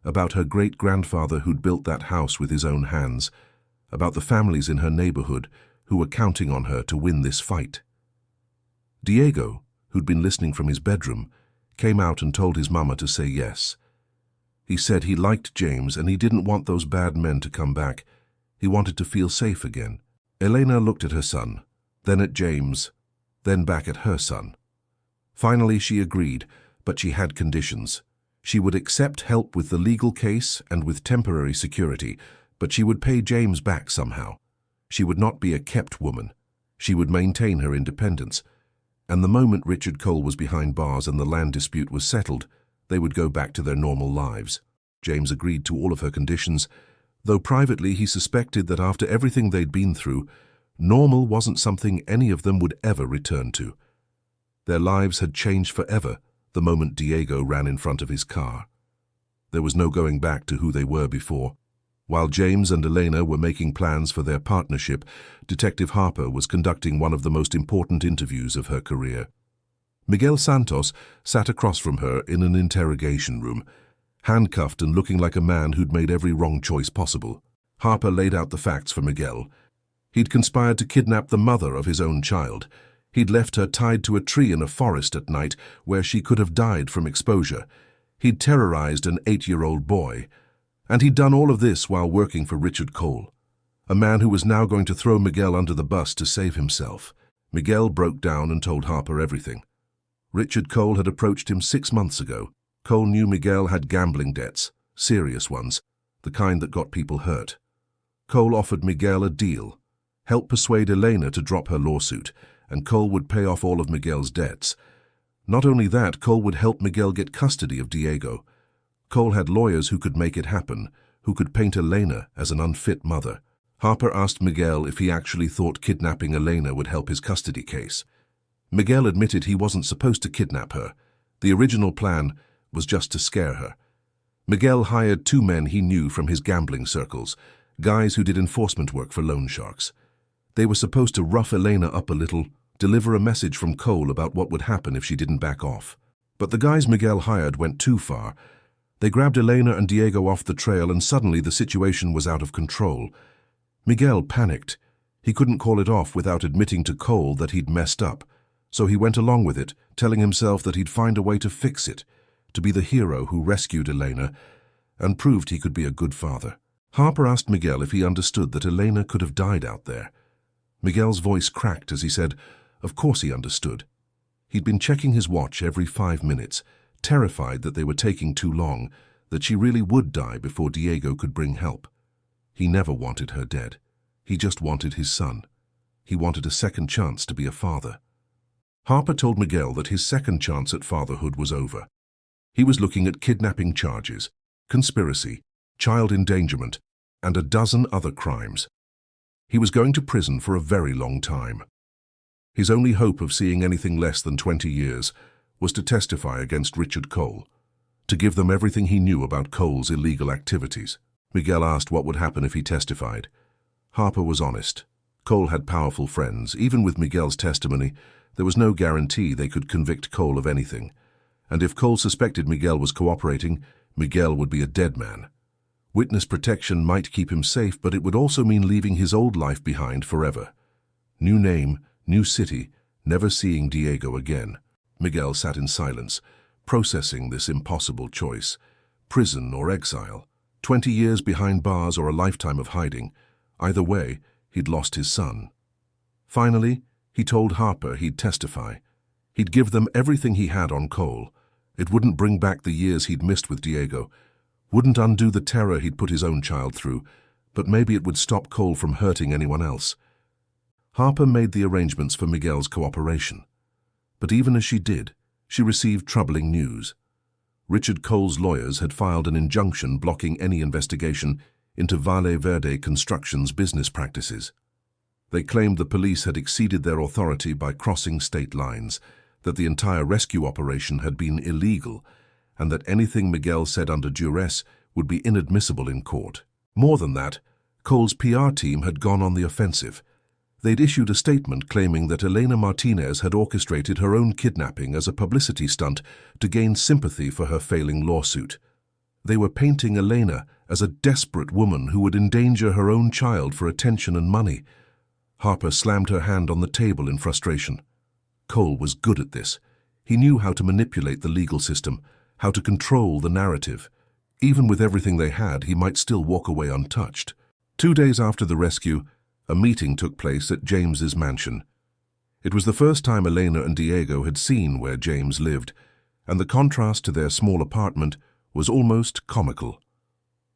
about her great-grandfather who'd built that house with his own hands, about the families in her neighborhood who were counting on her to win this fight. Diego, who'd been listening from his bedroom, came out and told his mama to say yes. He said he liked James and he didn't want those bad men to come back. He wanted to feel safe again. Elena looked at her son, then at James, then back at her son. Finally, she agreed, but she had conditions. She would accept help with the legal case and with temporary security, but she would pay James back somehow. She would not be a kept woman. She would maintain her independence. And the moment Richard Cole was behind bars and the land dispute was settled, they would go back to their normal lives. James agreed to all of her conditions, though privately he suspected that after everything they'd been through, normal wasn't something any of them would ever return to. Their lives had changed forever the moment Diego ran in front of his car. There was no going back to who they were before. While James and Elena were making plans for their partnership, Detective Harper was conducting one of the most important interviews of her career. Miguel Santos sat across from her in an interrogation room, handcuffed and looking like a man who'd made every wrong choice possible. Harper laid out the facts for Miguel. He'd conspired to kidnap the mother of his own child. He'd left her tied to a tree in a forest at night where she could have died from exposure. He'd terrorized an 8-year-old boy. And he'd done all of this while working for Richard Cole, a man who was now going to throw Miguel under the bus to save himself. Miguel broke down and told Harper everything. Richard Cole had approached him 6 months ago. Cole knew Miguel had gambling debts, serious ones, the kind that got people hurt. Cole offered Miguel a deal, help persuade Elena to drop her lawsuit, and Cole would pay off all of Miguel's debts. Not only that, Cole would help Miguel get custody of Diego. Cole had lawyers who could make it happen, who could paint Elena as an unfit mother. Harper asked Miguel if he actually thought kidnapping Elena would help his custody case. Miguel admitted he wasn't supposed to kidnap her. The original plan was just to scare her. Miguel hired 2 men he knew from his gambling circles, guys who did enforcement work for loan sharks. They were supposed to rough Elena up a little, deliver a message from Cole about what would happen if she didn't back off. But the guys Miguel hired went too far. They grabbed Elena and Diego off the trail, and suddenly the situation was out of control. Miguel panicked. He couldn't call it off without admitting to Cole that he'd messed up, so he went along with it, telling himself that he'd find a way to fix it, to be the hero who rescued Elena and proved he could be a good father. Harper asked Miguel if he understood that Elena could have died out there. Miguel's voice cracked as he said, of course he understood. He'd been checking his watch every 5 minutes, terrified that they were taking too long, that she really would die before Diego could bring help. He never wanted her dead. He just wanted his son. He wanted a second chance to be a father. Harper told Miguel that his second chance at fatherhood was over. He was looking at kidnapping charges, conspiracy, child endangerment, and a dozen other crimes. He was going to prison for a very long time. His only hope of seeing anything less than 20 years was to testify against Richard Cole, to give them everything he knew about Cole's illegal activities. Miguel asked what would happen if he testified. Harper was honest. Cole had powerful friends. Even with Miguel's testimony, there was no guarantee they could convict Cole of anything. And if Cole suspected Miguel was cooperating, Miguel would be a dead man. Witness protection might keep him safe, but it would also mean leaving his old life behind forever. New name, new city, never seeing Diego again. Miguel sat in silence, processing this impossible choice. Prison or exile, 20 years behind bars or a lifetime of hiding. Either way, he'd lost his son. Finally, he told Harper he'd testify. He'd give them everything he had on Cole. It wouldn't bring back the years he'd missed with Diego, wouldn't undo the terror he'd put his own child through, but maybe it would stop Cole from hurting anyone else. Harper made the arrangements for Miguel's cooperation. But even as she did, she received troubling news. Richard Cole's lawyers had filed an injunction blocking any investigation into Valle Verde Construction's business practices. They claimed the police had exceeded their authority by crossing state lines, that the entire rescue operation had been illegal, and that anything Miguel said under duress would be inadmissible in court. More than that, Cole's PR team had gone on the offensive. They'd issued a statement claiming that Elena Martinez had orchestrated her own kidnapping as a publicity stunt to gain sympathy for her failing lawsuit. They were painting Elena as a desperate woman who would endanger her own child for attention and money. Harper slammed her hand on the table in frustration. Cole was good at this. He knew how to manipulate the legal system, how to control the narrative. Even with everything they had, he might still walk away untouched. 2 days after the rescue, a meeting took place at James's mansion. It was the first time Elena and Diego had seen where James lived, and the contrast to their small apartment was almost comical.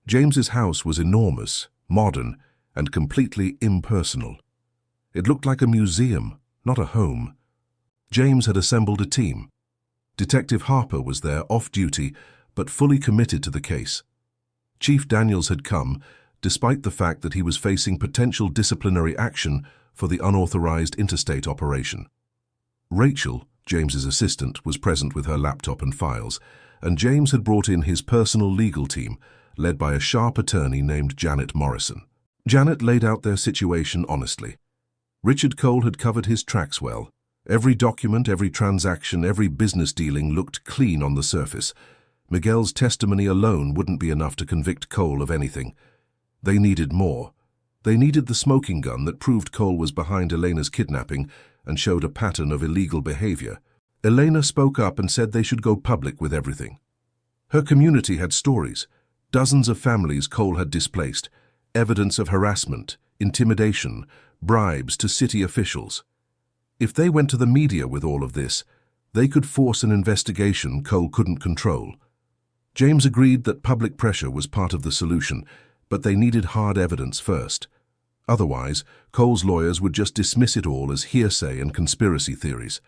James's house was enormous, modern, and completely impersonal. It looked like a museum, not a home. James had assembled a team. Detective Harper was there, off-duty, but fully committed to the case. Chief Daniels had come, despite the fact that he was facing potential disciplinary action for the unauthorized interstate operation. Rachel, James's assistant, was present with her laptop and files, and James had brought in his personal legal team, led by a sharp attorney named Janet Morrison. Janet laid out their situation honestly. Richard Cole had covered his tracks well. Every document, every transaction, every business dealing looked clean on the surface. Miguel's testimony alone wouldn't be enough to convict Cole of anything. They needed more. They needed the smoking gun that proved Cole was behind Elena's kidnapping and showed a pattern of illegal behavior. Elena spoke up and said they should go public with everything. Her community had stories. Dozens of families Cole had displaced. Evidence of harassment, intimidation, bribes to city officials. If they went to the media with all of this, they could force an investigation Cole couldn't control. James agreed that public pressure was part of the solution, but they needed hard evidence first. Otherwise, Cole's lawyers would just dismiss it all as hearsay and conspiracy theories.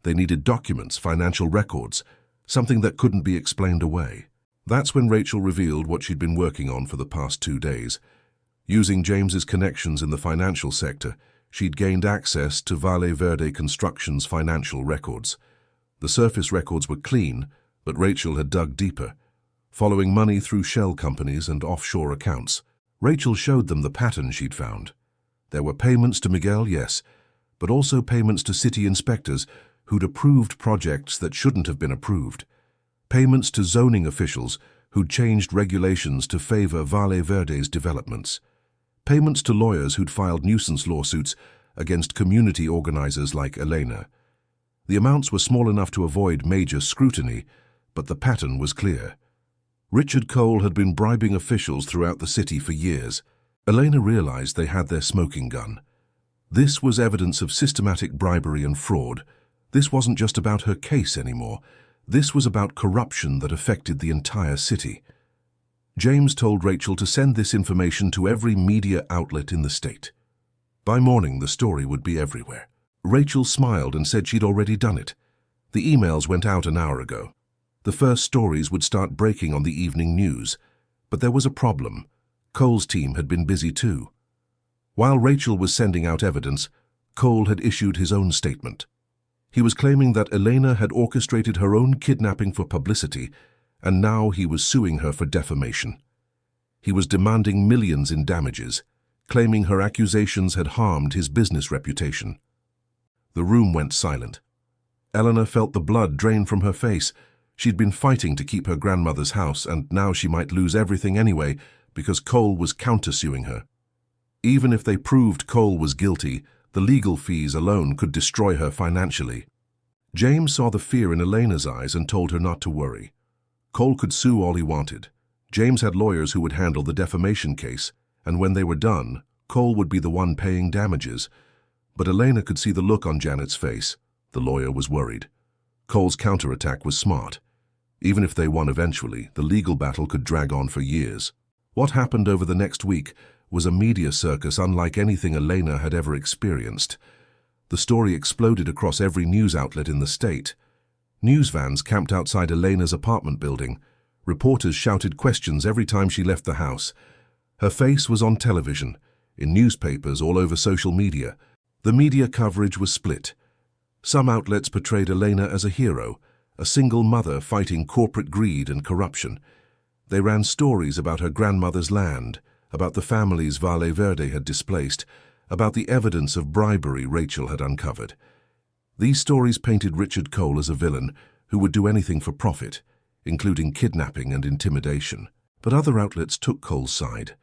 They needed documents, financial records, something that couldn't be explained away. That's when Rachel revealed what she'd been working on for the past 2 days. Using James's connections in the financial sector, she'd gained access to Valle Verde Construction's financial records. The surface records were clean, but Rachel had dug deeper, following money through shell companies and offshore accounts. Rachel showed them the pattern she'd found. There were payments to Miguel, yes, but also payments to city inspectors who'd approved projects that shouldn't have been approved. Payments to zoning officials who'd changed regulations to favor Valle Verde's developments. Payments to lawyers who'd filed nuisance lawsuits against community organizers like Elena. The amounts were small enough to avoid major scrutiny, but the pattern was clear. Richard Cole had been bribing officials throughout the city for years. Elena realized they had their smoking gun. This was evidence of systematic bribery and fraud. This wasn't just about her case anymore. This was about corruption that affected the entire city. James told Rachel to send this information to every media outlet in the state. By morning, the story would be everywhere. Rachel smiled and said she'd already done it. The emails went out an hour ago. The first stories would start breaking on the evening news. But there was a problem. Cole's team had been busy too. While Rachel was sending out evidence, Cole had issued his own statement. He was claiming that Elena had orchestrated her own kidnapping for publicity, and now he was suing her for defamation. He was demanding millions in damages, claiming her accusations had harmed his business reputation. The room went silent. Eleanor felt the blood drain from her face. She'd been fighting to keep her grandmother's house, and now she might lose everything anyway because Cole was countersuing her. Even if they proved Cole was guilty, the legal fees alone could destroy her financially. James saw the fear in Elena's eyes and told her not to worry. Cole could sue all he wanted. James had lawyers who would handle the defamation case, and when they were done, Cole would be the one paying damages. But Elena could see the look on Janet's face. The lawyer was worried. Cole's counterattack was smart. Even if they won eventually, the legal battle could drag on for years. What happened over the next week was a media circus unlike anything Elena had ever experienced. The story exploded across every news outlet in the state. News vans camped outside Elena's apartment building. Reporters shouted questions every time she left the house. Her face was on television, in newspapers, all over social media. The media coverage was split. Some outlets portrayed Elena as a hero, a single mother fighting corporate greed and corruption. They ran stories about her grandmother's land, about the families Valle Verde had displaced, about the evidence of bribery Rachel had uncovered. These stories painted Richard Cole as a villain who would do anything for profit, including kidnapping and intimidation. But other outlets took Cole's side.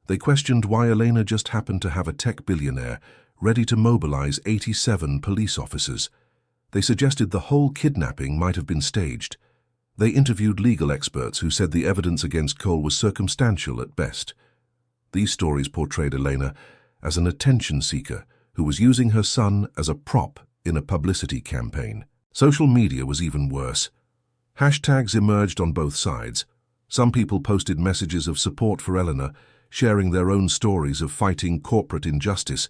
They questioned why Elena just happened to have a tech billionaire ready to mobilize 87 police officers. They suggested the whole kidnapping might have been staged. They interviewed legal experts who said the evidence against Cole was circumstantial at best. These stories portrayed Elena as an attention seeker who was using her son as a prop in a publicity campaign. Social media was even worse. Hashtags emerged on both sides. Some people posted messages of support for Eleanor, sharing their own stories of fighting corporate injustice.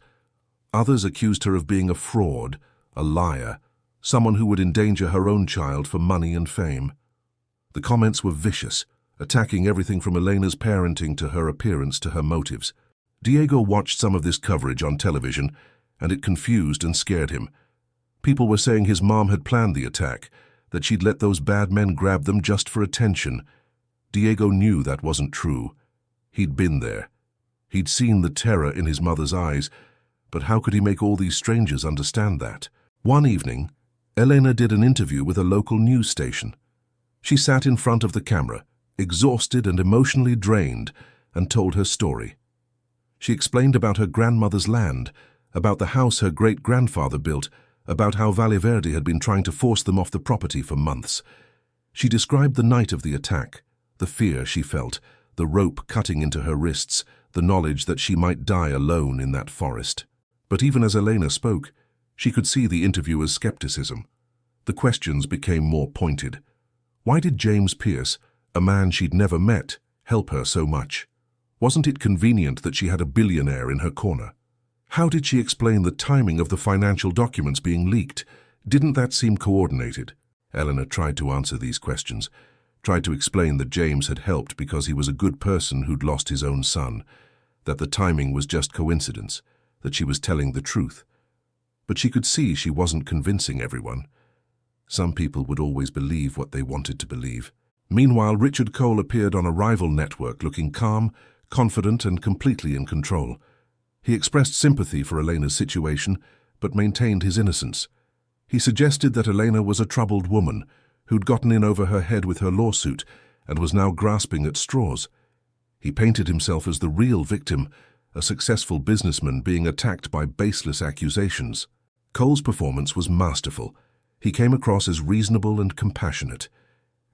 Others accused her of being a fraud, a liar, someone who would endanger her own child for money and fame. The comments were vicious, attacking everything from Elena's parenting to her appearance to her motives. Diego watched some of this coverage on television, and it confused and scared him. People were saying his mom had planned the attack, that she'd let those bad men grab them just for attention. Diego knew that wasn't true. He'd been there. He'd seen the terror in his mother's eyes, but how could he make all these strangers understand that? One evening, Elena did an interview with a local news station. She sat in front of the camera, exhausted and emotionally drained, and told her story. She explained about her grandmother's land, about the house her great-grandfather built, about how Valle Verde had been trying to force them off the property for months. She described the night of the attack, the fear she felt, the rope cutting into her wrists, the knowledge that she might die alone in that forest. But even as Elena spoke, she could see the interviewer's skepticism. The questions became more pointed. Why did James Pierce, a man she'd never met, help her so much? Wasn't it convenient that she had a billionaire in her corner? How did she explain the timing of the financial documents being leaked? Didn't that seem coordinated? Eleanor tried to answer these questions, tried to explain that James had helped because he was a good person who'd lost his own son, that the timing was just coincidence, that she was telling the truth. But she could see she wasn't convincing everyone. Some people would always believe what they wanted to believe. Meanwhile, Richard Cole appeared on a rival network looking calm, confident, and completely in control. He expressed sympathy for Elena's situation, but maintained his innocence. He suggested that Elena was a troubled woman who'd gotten in over her head with her lawsuit, and was now grasping at straws. He painted himself as the real victim, a successful businessman being attacked by baseless accusations. Cole's performance was masterful. He came across as reasonable and compassionate.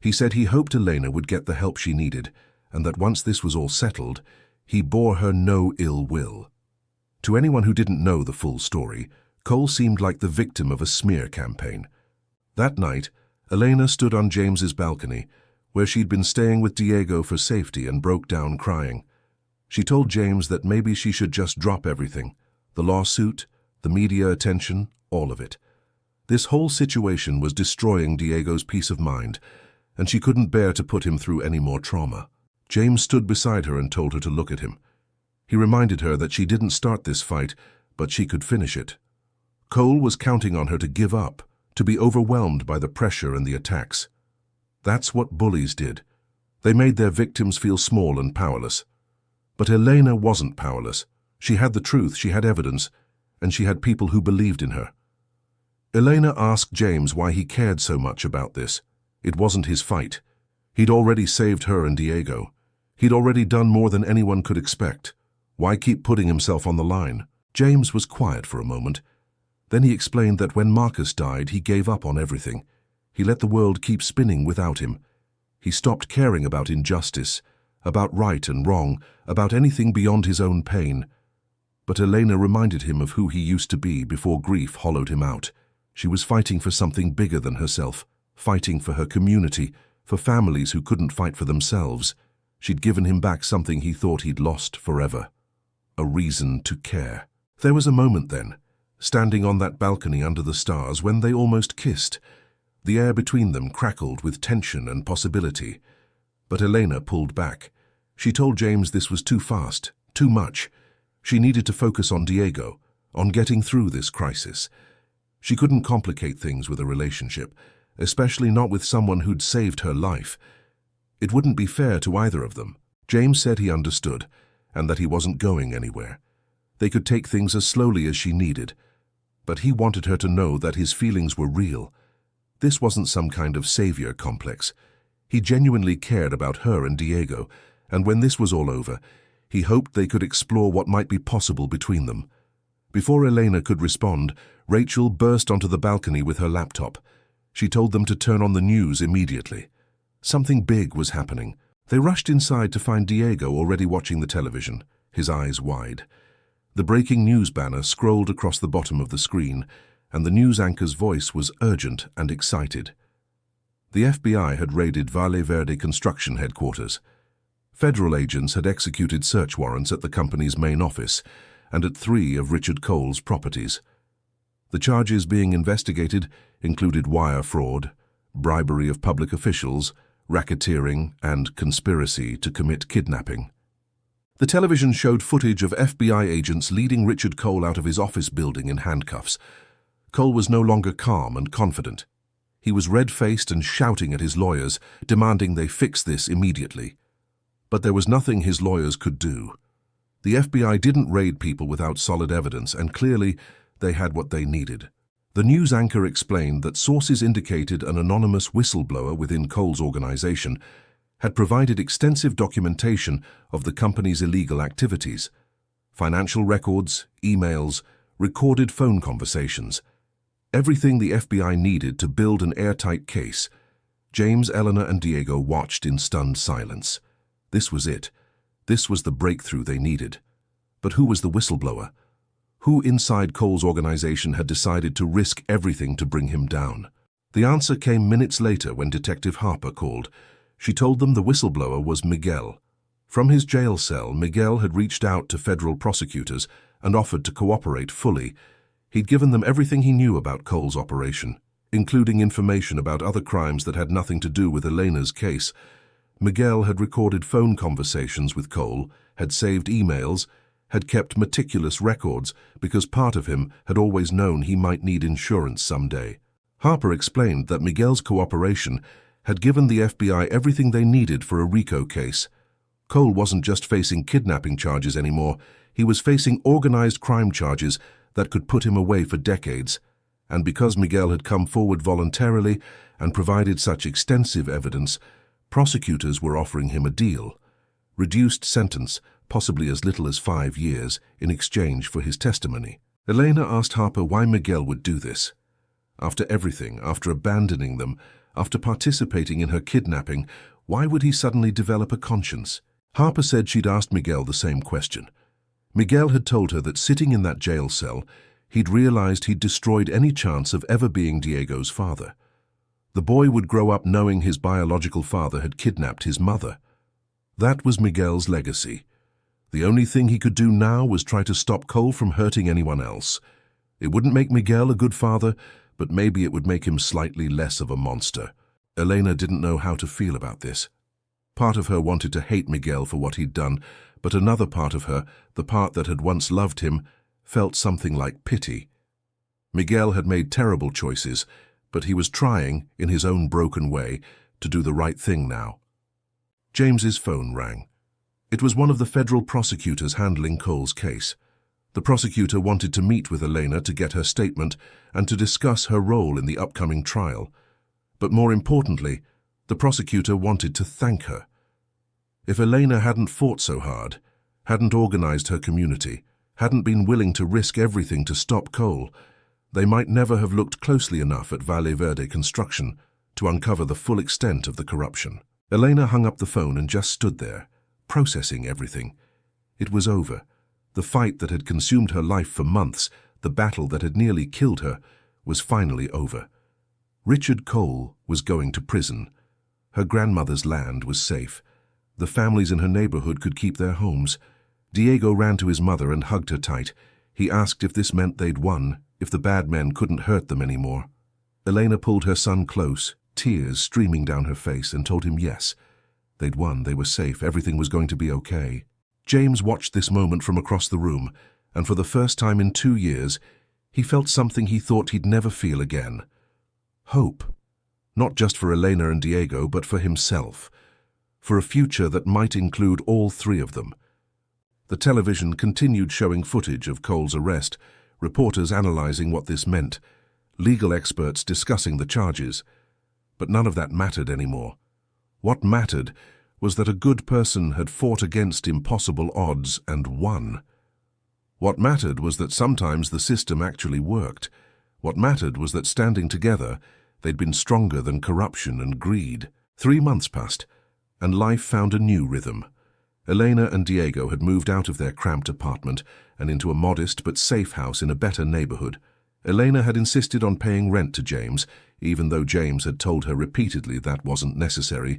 He said he hoped Elena would get the help she needed, and that once this was all settled, he bore her no ill will. To anyone who didn't know the full story, Cole seemed like the victim of a smear campaign. That night, Elena stood on James's balcony, where she'd been staying with Diego for safety, and broke down crying. She told James that maybe she should just drop everything, the lawsuit, the media attention, all of it. This whole situation was destroying Diego's peace of mind, and she couldn't bear to put him through any more trauma. James stood beside her and told her to look at him. He reminded her that she didn't start this fight, but she could finish it. Cole was counting on her to give up, to be overwhelmed by the pressure and the attacks. That's what bullies did. They made their victims feel small and powerless. But Elena wasn't powerless. She had the truth, she had evidence, and she had people who believed in her. Elena asked James why he cared so much about this. It wasn't his fight. He'd already saved her and Diego. He'd already done more than anyone could expect. Why keep putting himself on the line? James was quiet for a moment. Then he explained that when Marcus died, he gave up on everything. He let the world keep spinning without him. He stopped caring about injustice, about right and wrong, about anything beyond his own pain. But Elena reminded him of who he used to be before grief hollowed him out. She was fighting for something bigger than herself, fighting for her community, for families who couldn't fight for themselves. She'd given him back something he thought he'd lost forever. A reason to care. There was a moment then, standing on that balcony under the stars, when they almost kissed. The air between them crackled with tension and possibility. But Elena pulled back. She told James this was too fast, too much. She needed to focus on Diego, on getting through this crisis. She couldn't complicate things with a relationship, especially not with someone who'd saved her life. It wouldn't be fair to either of them. James said he understood, and that he wasn't going anywhere. They could take things as slowly as she needed. But he wanted her to know that his feelings were real. This wasn't some kind of savior complex. He genuinely cared about her and Diego, and when this was all over, he hoped they could explore what might be possible between them. Before Elena could respond, Rachel burst onto the balcony with her laptop. She told them to turn on the news immediately. Something big was happening. They rushed inside to find Diego already watching the television, his eyes wide. The breaking news banner scrolled across the bottom of the screen, and the news anchor's voice was urgent and excited. The FBI had raided Valle Verde construction headquarters. Federal agents had executed search warrants at the company's main office and at 3 of Richard Cole's properties. The charges being investigated included wire fraud, bribery of public officials, racketeering, and conspiracy to commit kidnapping. The television showed footage of FBI agents leading Richard Cole out of his office building in handcuffs. Cole was no longer calm and confident. He was red-faced and shouting at his lawyers, demanding they fix this immediately. But there was nothing his lawyers could do. The FBI didn't raid people without solid evidence, and clearly they had what they needed. The news anchor explained that sources indicated an anonymous whistleblower within Cole's organization had provided extensive documentation of the company's illegal activities, financial records, emails, recorded phone conversations, everything the FBI needed to build an airtight case. James, Eleanor, and Diego watched in stunned silence. This was it. This was the breakthrough they needed. But who was the whistleblower? Who inside Cole's organization had decided to risk everything to bring him down? The answer came minutes later when Detective Harper called. She told them the whistleblower was Miguel. From his jail cell, Miguel had reached out to federal prosecutors and offered to cooperate fully. He'd given them everything he knew about Cole's operation, including information about other crimes that had nothing to do with Elena's case. Miguel had recorded phone conversations with Cole, had saved emails, had kept meticulous records because part of him had always known he might need insurance someday. Harper explained that Miguel's cooperation had given the FBI everything they needed for a RICO case. Cole wasn't just facing kidnapping charges anymore, he was facing organized crime charges that could put him away for decades. And because Miguel had come forward voluntarily and provided such extensive evidence, Prosecutors were offering him a deal, reduced sentence, possibly as little as 5 years, in exchange for his testimony. Elena asked Harper why Miguel would do this. After everything, after abandoning them, after participating in her kidnapping, why would he suddenly develop a conscience? Harper said she'd asked Miguel the same question. Miguel had told her that sitting in that jail cell, he'd realized he'd destroyed any chance of ever being Diego's father. The boy would grow up knowing his biological father had kidnapped his mother. That was Miguel's legacy. The only thing he could do now was try to stop Cole from hurting anyone else. It wouldn't make Miguel a good father, but maybe it would make him slightly less of a monster. Elena didn't know how to feel about this. Part of her wanted to hate Miguel for what he'd done, but another part of her, the part that had once loved him, felt something like pity. Miguel had made terrible choices, but he was trying, in his own broken way, to do the right thing now. James's phone rang. It was one of the federal prosecutors handling Cole's case. The prosecutor wanted to meet with Elena to get her statement and to discuss her role in the upcoming trial. But more importantly, the prosecutor wanted to thank her. If Elena hadn't fought so hard, hadn't organized her community, hadn't been willing to risk everything to stop Cole, they might never have looked closely enough at Valle Verde construction to uncover the full extent of the corruption. Elena hung up the phone and just stood there, processing everything. It was over. The fight that had consumed her life for months, the battle that had nearly killed her, was finally over. Richard Cole was going to prison. Her grandmother's land was safe. The families in her neighborhood could keep their homes. Diego ran to his mother and hugged her tight. He asked if this meant they'd won, if the bad men couldn't hurt them anymore. Elena pulled her son close, tears streaming down her face, and told him yes. They'd won, they were safe, everything was going to be okay. James watched this moment from across the room, and for the first time in 2 years, he felt something he thought he'd never feel again. Hope. Not just for Elena and Diego, but for himself. For a future that might include all 3 of them. The television continued showing footage of Cole's arrest, reporters analyzing what this meant, legal experts discussing the charges. But none of that mattered anymore. What mattered was that a good person had fought against impossible odds and won. What mattered was that sometimes the system actually worked. What mattered was that standing together, they'd been stronger than corruption and greed. 3 months passed, and life found a new rhythm. Elena and Diego had moved out of their cramped apartment and into a modest but safe house in a better neighborhood. Elena had insisted on paying rent to James, even though James had told her repeatedly that wasn't necessary.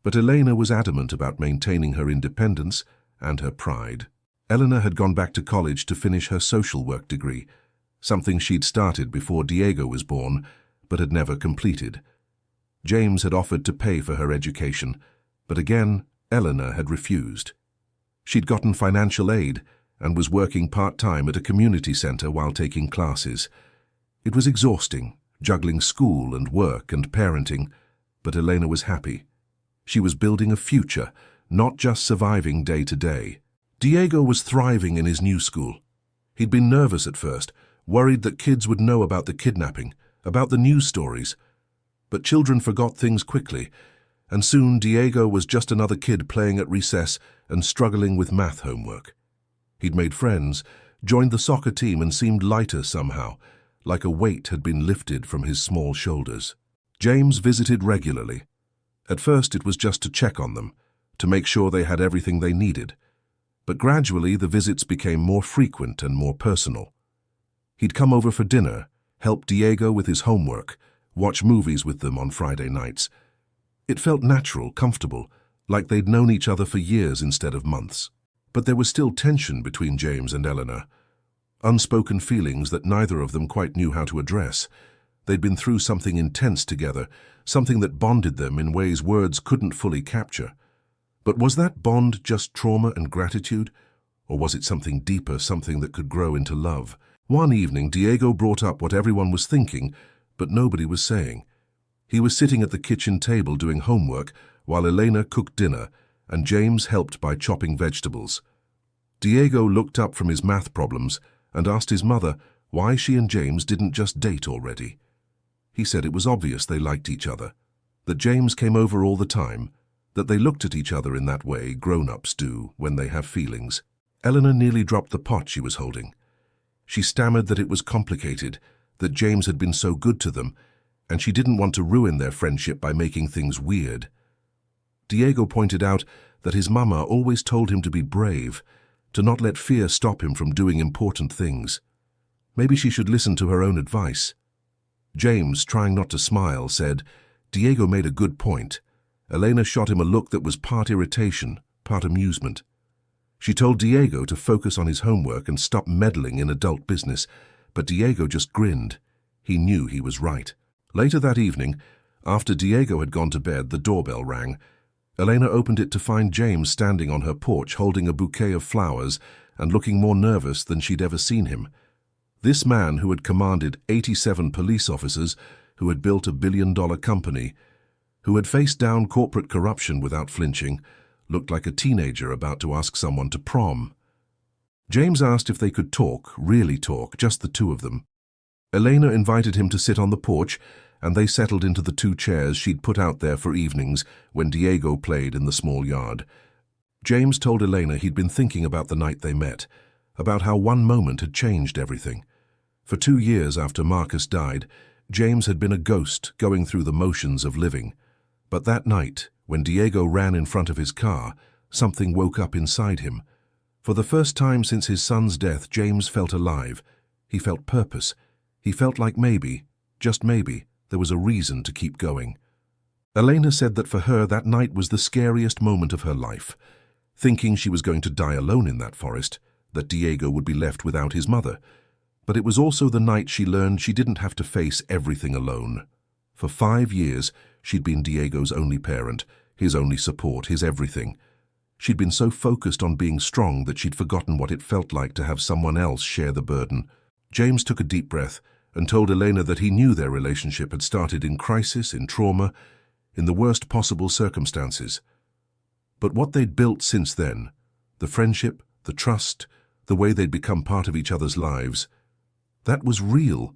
But Elena was adamant about maintaining her independence and her pride. Eleanor had gone back to college to finish her social work degree, something she'd started before Diego was born, but had never completed. James had offered to pay for her education, but again, Eleanor had refused. She'd gotten financial aid and was working part-time at a community center while taking classes. It was exhausting, juggling school and work and parenting, but Elena was happy. She was building a future, not just surviving day to day. Diego was thriving in his new school. He'd been nervous at first, worried that kids would know about the kidnapping, about the news stories. But children forgot things quickly, and soon Diego was just another kid playing at recess and struggling with math homework. He'd made friends, joined the soccer team, and seemed lighter somehow, like a weight had been lifted from his small shoulders. James visited regularly. At first it was just to check on them, to make sure they had everything they needed. But gradually the visits became more frequent and more personal. He'd come over for dinner, help Diego with his homework, watch movies with them on Friday nights. It felt natural, comfortable, like they'd known each other for years instead of months. But there was still tension between James and Eleanor. Unspoken feelings that neither of them quite knew how to address. They'd been through something intense together, something that bonded them in ways words couldn't fully capture. But was that bond just trauma and gratitude? Or was it something deeper, something that could grow into love? One evening, Diego brought up what everyone was thinking, but nobody was saying. He was sitting at the kitchen table doing homework while Elena cooked dinner, and James helped by chopping vegetables. Diego looked up from his math problems and asked his mother why she and James didn't just date already. He said it was obvious they liked each other, that James came over all the time, that they looked at each other in that way grown-ups do when they have feelings. Eleanor nearly dropped the pot she was holding. She stammered that it was complicated, that James had been so good to them, and she didn't want to ruin their friendship by making things weird. Diego pointed out that his mama always told him to be brave, to not let fear stop him from doing important things. Maybe she should listen to her own advice. James, trying not to smile, said, "Diego made a good point." Elena shot him a look that was part irritation, part amusement. She told Diego to focus on his homework and stop meddling in adult business, but Diego just grinned. He knew he was right. Later that evening, after Diego had gone to bed, the doorbell rang. Elena opened it to find James standing on her porch holding a bouquet of flowers and looking more nervous than she'd ever seen him. This man, who had commanded 87 police officers, who had built a billion-dollar company, who had faced down corporate corruption without flinching, looked like a teenager about to ask someone to prom. James asked if they could talk, really talk, just the two of them. Elena invited him to sit on the porch, and they settled into the two chairs she'd put out there for evenings when Diego played in the small yard. James told Elena he'd been thinking about the night they met, about how one moment had changed everything. For 2 years after Marcus died, James had been a ghost going through the motions of living. But that night, when Diego ran in front of his car, something woke up inside him. For the first time since his son's death, James felt alive. He felt purpose. He felt like maybe, just maybe, there was a reason to keep going. Elena said that for her that night was the scariest moment of her life, thinking she was going to die alone in that forest, that Diego would be left without his mother. But it was also the night she learned she didn't have to face everything alone. For 5 years, she'd been Diego's only parent, his only support, his everything. She'd been so focused on being strong that she'd forgotten what it felt like to have someone else share the burden. James took a deep breath and told Elena that he knew their relationship had started in crisis, in trauma, in the worst possible circumstances. But what they'd built since then, the friendship, the trust, the way they'd become part of each other's lives, that was real.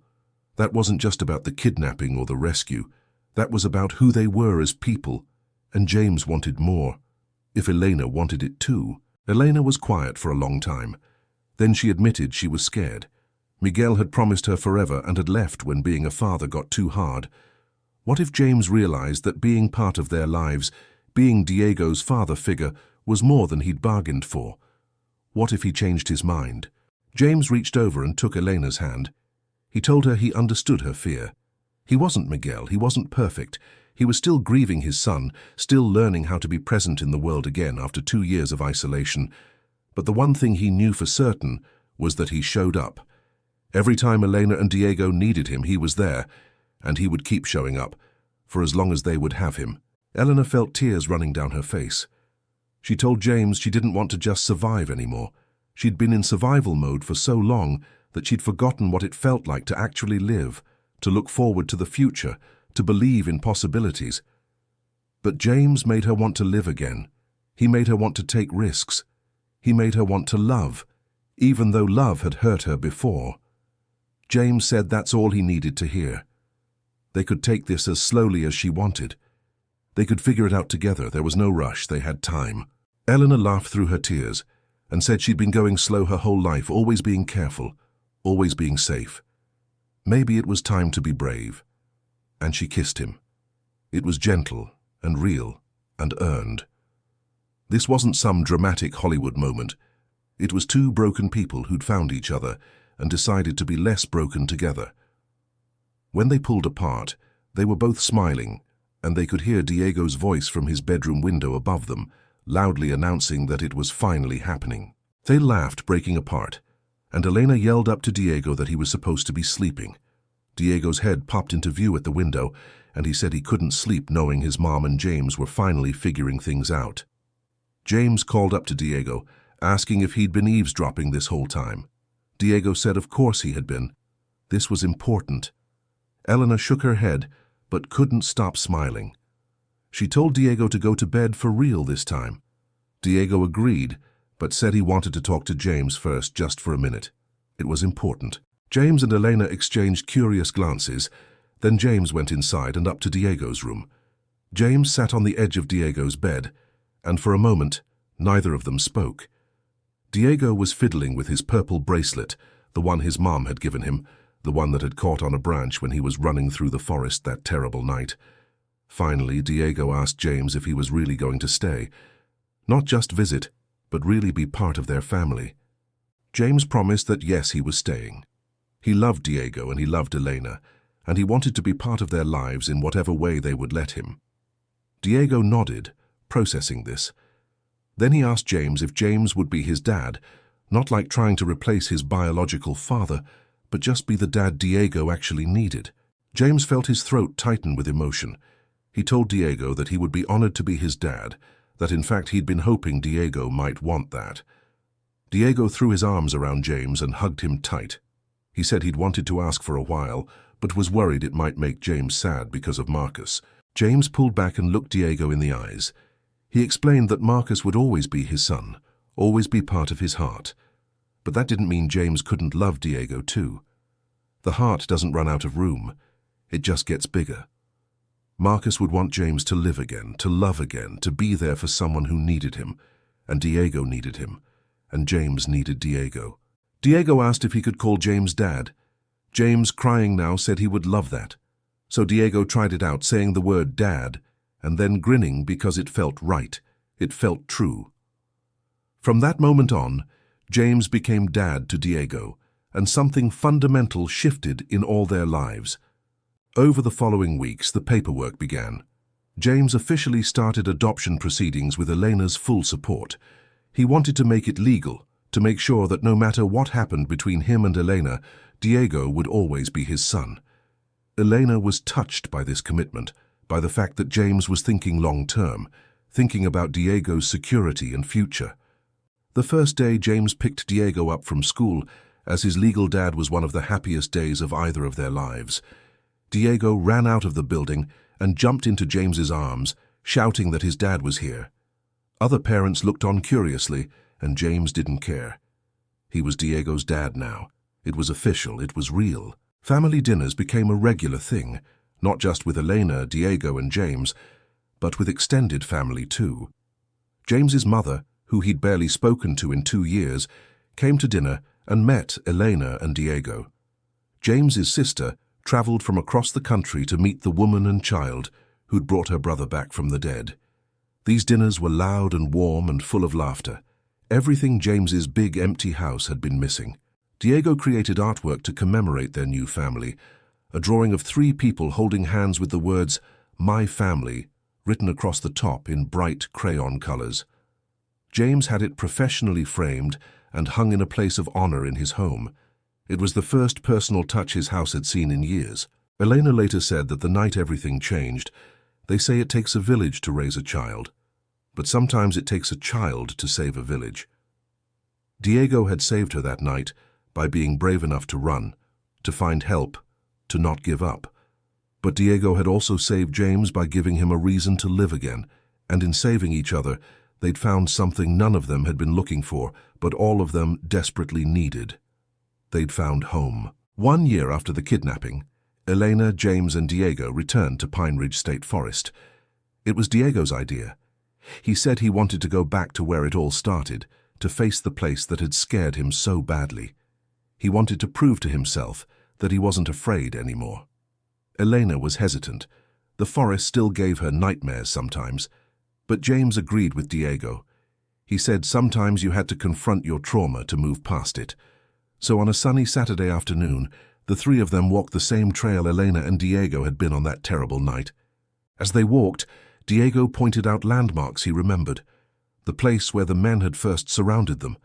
That wasn't just about the kidnapping or the rescue. That was about who they were as people, and James wanted more. If Elena wanted it too. Elena was quiet for a long time. Then she admitted she was scared. Miguel had promised her forever and had left when being a father got too hard. What if James realized that being part of their lives, being Diego's father figure, was more than he'd bargained for? What if he changed his mind? James reached over and took Elena's hand. He told her he understood her fear. He wasn't Miguel, he wasn't perfect. He was still grieving his son, still learning how to be present in the world again after 2 years of isolation. But the one thing he knew for certain was that he showed up. Every time Elena and Diego needed him, he was there, and he would keep showing up, for as long as they would have him. Eleanor felt tears running down her face. She told James she didn't want to just survive anymore. She'd been in survival mode for so long that she'd forgotten what it felt like to actually live, to look forward to the future, to believe in possibilities. But James made her want to live again. He made her want to take risks. He made her want to love, even though love had hurt her before. James said that's all he needed to hear. They could take this as slowly as she wanted. They could figure it out together. There was no rush. They had time. Eleanor laughed through her tears and said she'd been going slow her whole life, always being careful, always being safe. Maybe it was time to be brave. And she kissed him. It was gentle and real and earned. This wasn't some dramatic Hollywood moment. It was two broken people who'd found each other and decided to be less broken together. When they pulled apart, they were both smiling, and they could hear Diego's voice from his bedroom window above them, loudly announcing that it was finally happening. They laughed, breaking apart, and Elena yelled up to Diego that he was supposed to be sleeping. Diego's head popped into view at the window, and he said he couldn't sleep knowing his mom and James were finally figuring things out. James called up to Diego, asking if he'd been eavesdropping this whole time. Diego said of course he had been. This was important. Eleanor shook her head, but couldn't stop smiling. She told Diego to go to bed for real this time. Diego agreed, but said he wanted to talk to James first just for a minute. It was important. James and Elena exchanged curious glances. Then James went inside and up to Diego's room. James sat on the edge of Diego's bed, and for a moment, neither of them spoke. Diego was fiddling with his purple bracelet, the one his mom had given him, the one that had caught on a branch when he was running through the forest that terrible night. Finally, Diego asked James if he was really going to stay. Not just visit, but really be part of their family. James promised that yes, he was staying. He loved Diego and he loved Elena, and he wanted to be part of their lives in whatever way they would let him. Diego nodded, processing this. Then he asked James if James would be his dad, not like trying to replace his biological father, but just be the dad Diego actually needed. James felt his throat tighten with emotion. He told Diego that he would be honored to be his dad, that in fact he'd been hoping Diego might want that. Diego threw his arms around James and hugged him tight. He said he'd wanted to ask for a while, but was worried it might make James sad because of Marcus. James pulled back and looked Diego in the eyes. He explained that Marcus would always be his son, always be part of his heart. But that didn't mean James couldn't love Diego too. The heart doesn't run out of room. It just gets bigger. Marcus would want James to live again, to love again, to be there for someone who needed him. And Diego needed him. And James needed Diego. Diego asked if he could call James Dad. James, crying now, said he would love that. So Diego tried it out, saying the word Dad, and then grinning because it felt right. It felt true. From that moment on, James became Dad to Diego, and something fundamental shifted in all their lives. Over the following weeks, the paperwork began. James officially started adoption proceedings with Elena's full support. He wanted to make it legal, to make sure that no matter what happened between him and Elena, Diego would always be his son. Elena was touched by this commitment, by the fact that James was thinking long-term, thinking about Diego's security and future. The first day James picked Diego up from school, as his legal dad was one of the happiest days of either of their lives. Diego ran out of the building and jumped into James's arms, shouting that his dad was here. Other parents looked on curiously, and James didn't care. He was Diego's dad now. It was official, it was real. Family dinners became a regular thing, not just with Elena, Diego, and James, but with extended family too. James's mother, who he'd barely spoken to in 2 years, came to dinner and met Elena and Diego. James's sister traveled from across the country to meet the woman and child who'd brought her brother back from the dead. These dinners were loud and warm and full of laughter. Everything James's big empty house had been missing. Diego created artwork to commemorate their new family, a drawing of 3 people holding hands with the words, "My Family," written across the top in bright crayon colors. James had it professionally framed and hung in a place of honor in his home. It was the first personal touch his house had seen in years. Elena later said that the night everything changed. They say it takes a village to raise a child, but sometimes it takes a child to save a village. Diego had saved her that night by being brave enough to run, to find help, to not give up. But Diego had also saved James by giving him a reason to live again, and in saving each other, they'd found something none of them had been looking for, but all of them desperately needed. They'd found home. 1 year after the kidnapping, Elena, James, and Diego returned to Pine Ridge State Forest. It was Diego's idea. He said he wanted to go back to where it all started, to face the place that had scared him so badly. He wanted to prove to himself that he wasn't afraid anymore. Elena was hesitant. The forest still gave her nightmares sometimes, but James agreed with Diego. He said sometimes you had to confront your trauma to move past it. So on a sunny Saturday afternoon, the 3 of them walked the same trail Elena and Diego had been on that terrible night. As they walked, Diego pointed out landmarks he remembered. The place where the men had first surrounded them.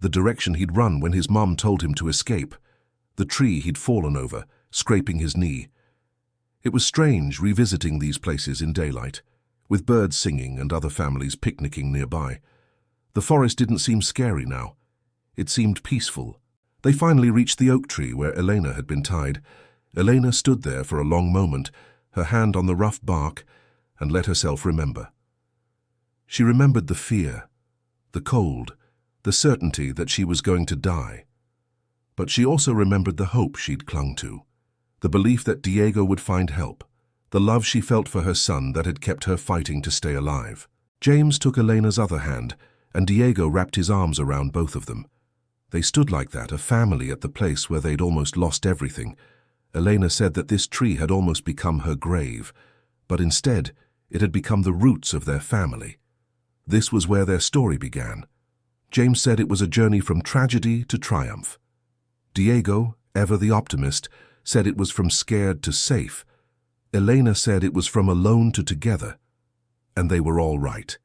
The direction he'd run when his mom told him to escape. The tree he'd fallen over, scraping his knee. It was strange revisiting these places in daylight, with birds singing and other families picnicking nearby. The forest didn't seem scary now. It seemed peaceful. They finally reached the oak tree where Elena had been tied. Elena stood there for a long moment, her hand on the rough bark, and let herself remember. She remembered the fear, the cold, the certainty that she was going to die. But she also remembered the hope she'd clung to, the belief that Diego would find help, the love she felt for her son that had kept her fighting to stay alive. James took Elena's other hand, and Diego wrapped his arms around both of them. They stood like that, a family at the place where they'd almost lost everything. Elena said that this tree had almost become her grave, but instead it had become the roots of their family. This was where their story began. James said it was a journey from tragedy to triumph. Diego, ever the optimist, said it was from scared to safe. Elena said it was from alone to together. And they were all right.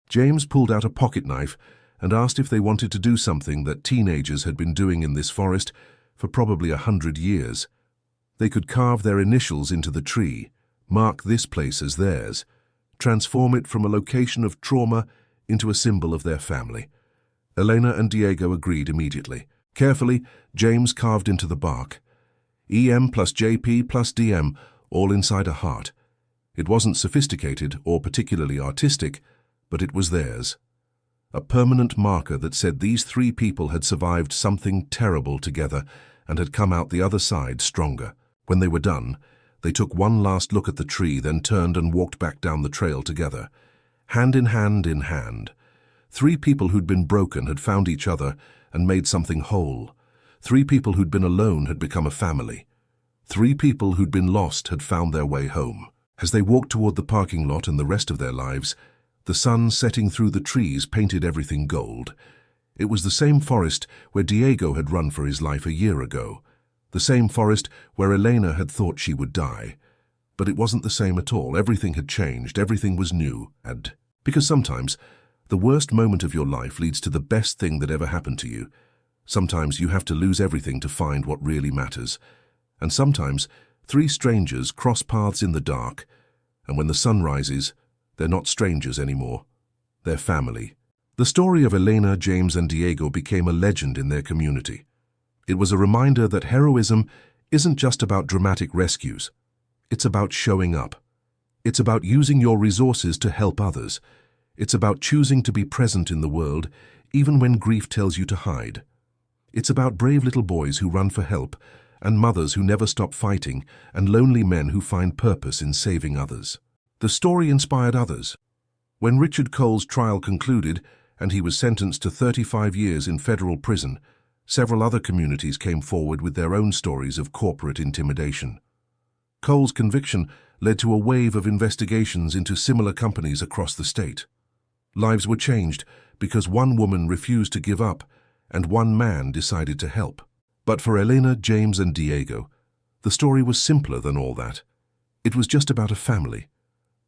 James pulled out a pocket knife and asked if they wanted to do something that teenagers had been doing in this forest for probably 100 years. They could carve their initials into the tree, mark this place as theirs, transform it from a location of trauma into a symbol of their family. Elena and Diego agreed immediately. Carefully, James carved into the bark, EM plus JP plus DM, all inside a heart. It wasn't sophisticated or particularly artistic, but it was theirs. A permanent marker that said these three people had survived something terrible together and had come out the other side stronger. When they were done, they took one last look at the tree, then turned and walked back down the trail together, hand in hand in hand. Three people who'd been broken had found each other and made something whole. Three people who'd been alone had become a family. Three people who'd been lost had found their way home. As they walked toward the parking lot and the rest of their lives, the sun setting through the trees painted everything gold. It was the same forest where Diego had run for his life a year ago. The same forest where Elena had thought she would die. But it wasn't the same at all. Everything had changed. Everything was new. And because sometimes the worst moment of your life leads to the best thing that ever happened to you. Sometimes you have to lose everything to find what really matters. And sometimes three strangers cross paths in the dark, and when the sun rises, they're not strangers anymore. They're family. The story of Elena, James, and Diego became a legend in their community. It was a reminder that heroism isn't just about dramatic rescues. It's about showing up. It's about using your resources to help others. It's about choosing to be present in the world, even when grief tells you to hide. It's about brave little boys who run for help, and mothers who never stop fighting, and lonely men who find purpose in saving others. The story inspired others. When Richard Cole's trial concluded, and he was sentenced to 35 years in federal prison, several other communities came forward with their own stories of corporate intimidation. Cole's conviction led to a wave of investigations into similar companies across the state. Lives were changed because one woman refused to give up and one man decided to help. But for Elena, James, and Diego, the story was simpler than all that. It was just about a family,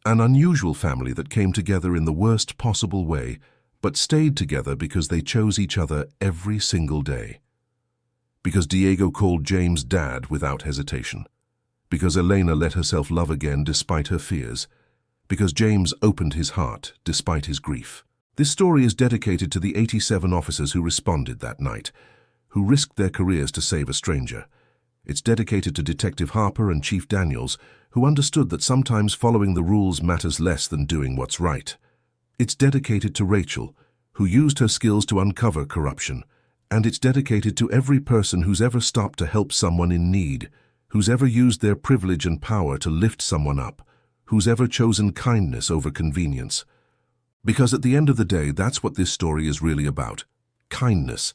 an unusual family that came together in the worst possible way, but stayed together because they chose each other every single day. Because Diego called James Dad without hesitation. Because Elena let herself love again despite her fears. Because James opened his heart despite his grief. This story is dedicated to the 87 officers who responded that night, who risked their careers to save a stranger. It's dedicated to Detective Harper and Chief Daniels, who understood that sometimes following the rules matters less than doing what's right. It's dedicated to Rachel, who used her skills to uncover corruption. And it's dedicated to every person who's ever stopped to help someone in need, who's ever used their privilege and power to lift someone up, who's ever chosen kindness over convenience. Because at the end of the day, that's what this story is really about. Kindness.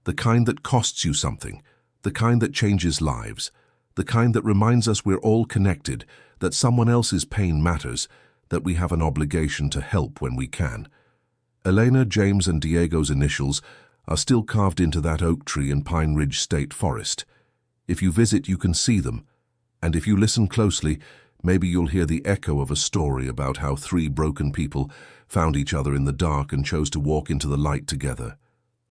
The kind that costs you something. The kind that changes lives. The kind that reminds us we're all connected, that someone else's pain matters, that we have an obligation to help when we can. Elena, James, and Diego's initials are still carved into that oak tree in Pine Ridge State Forest. If you visit, you can see them. And if you listen closely, maybe you'll hear the echo of a story about how three broken people found each other in the dark and chose to walk into the light together.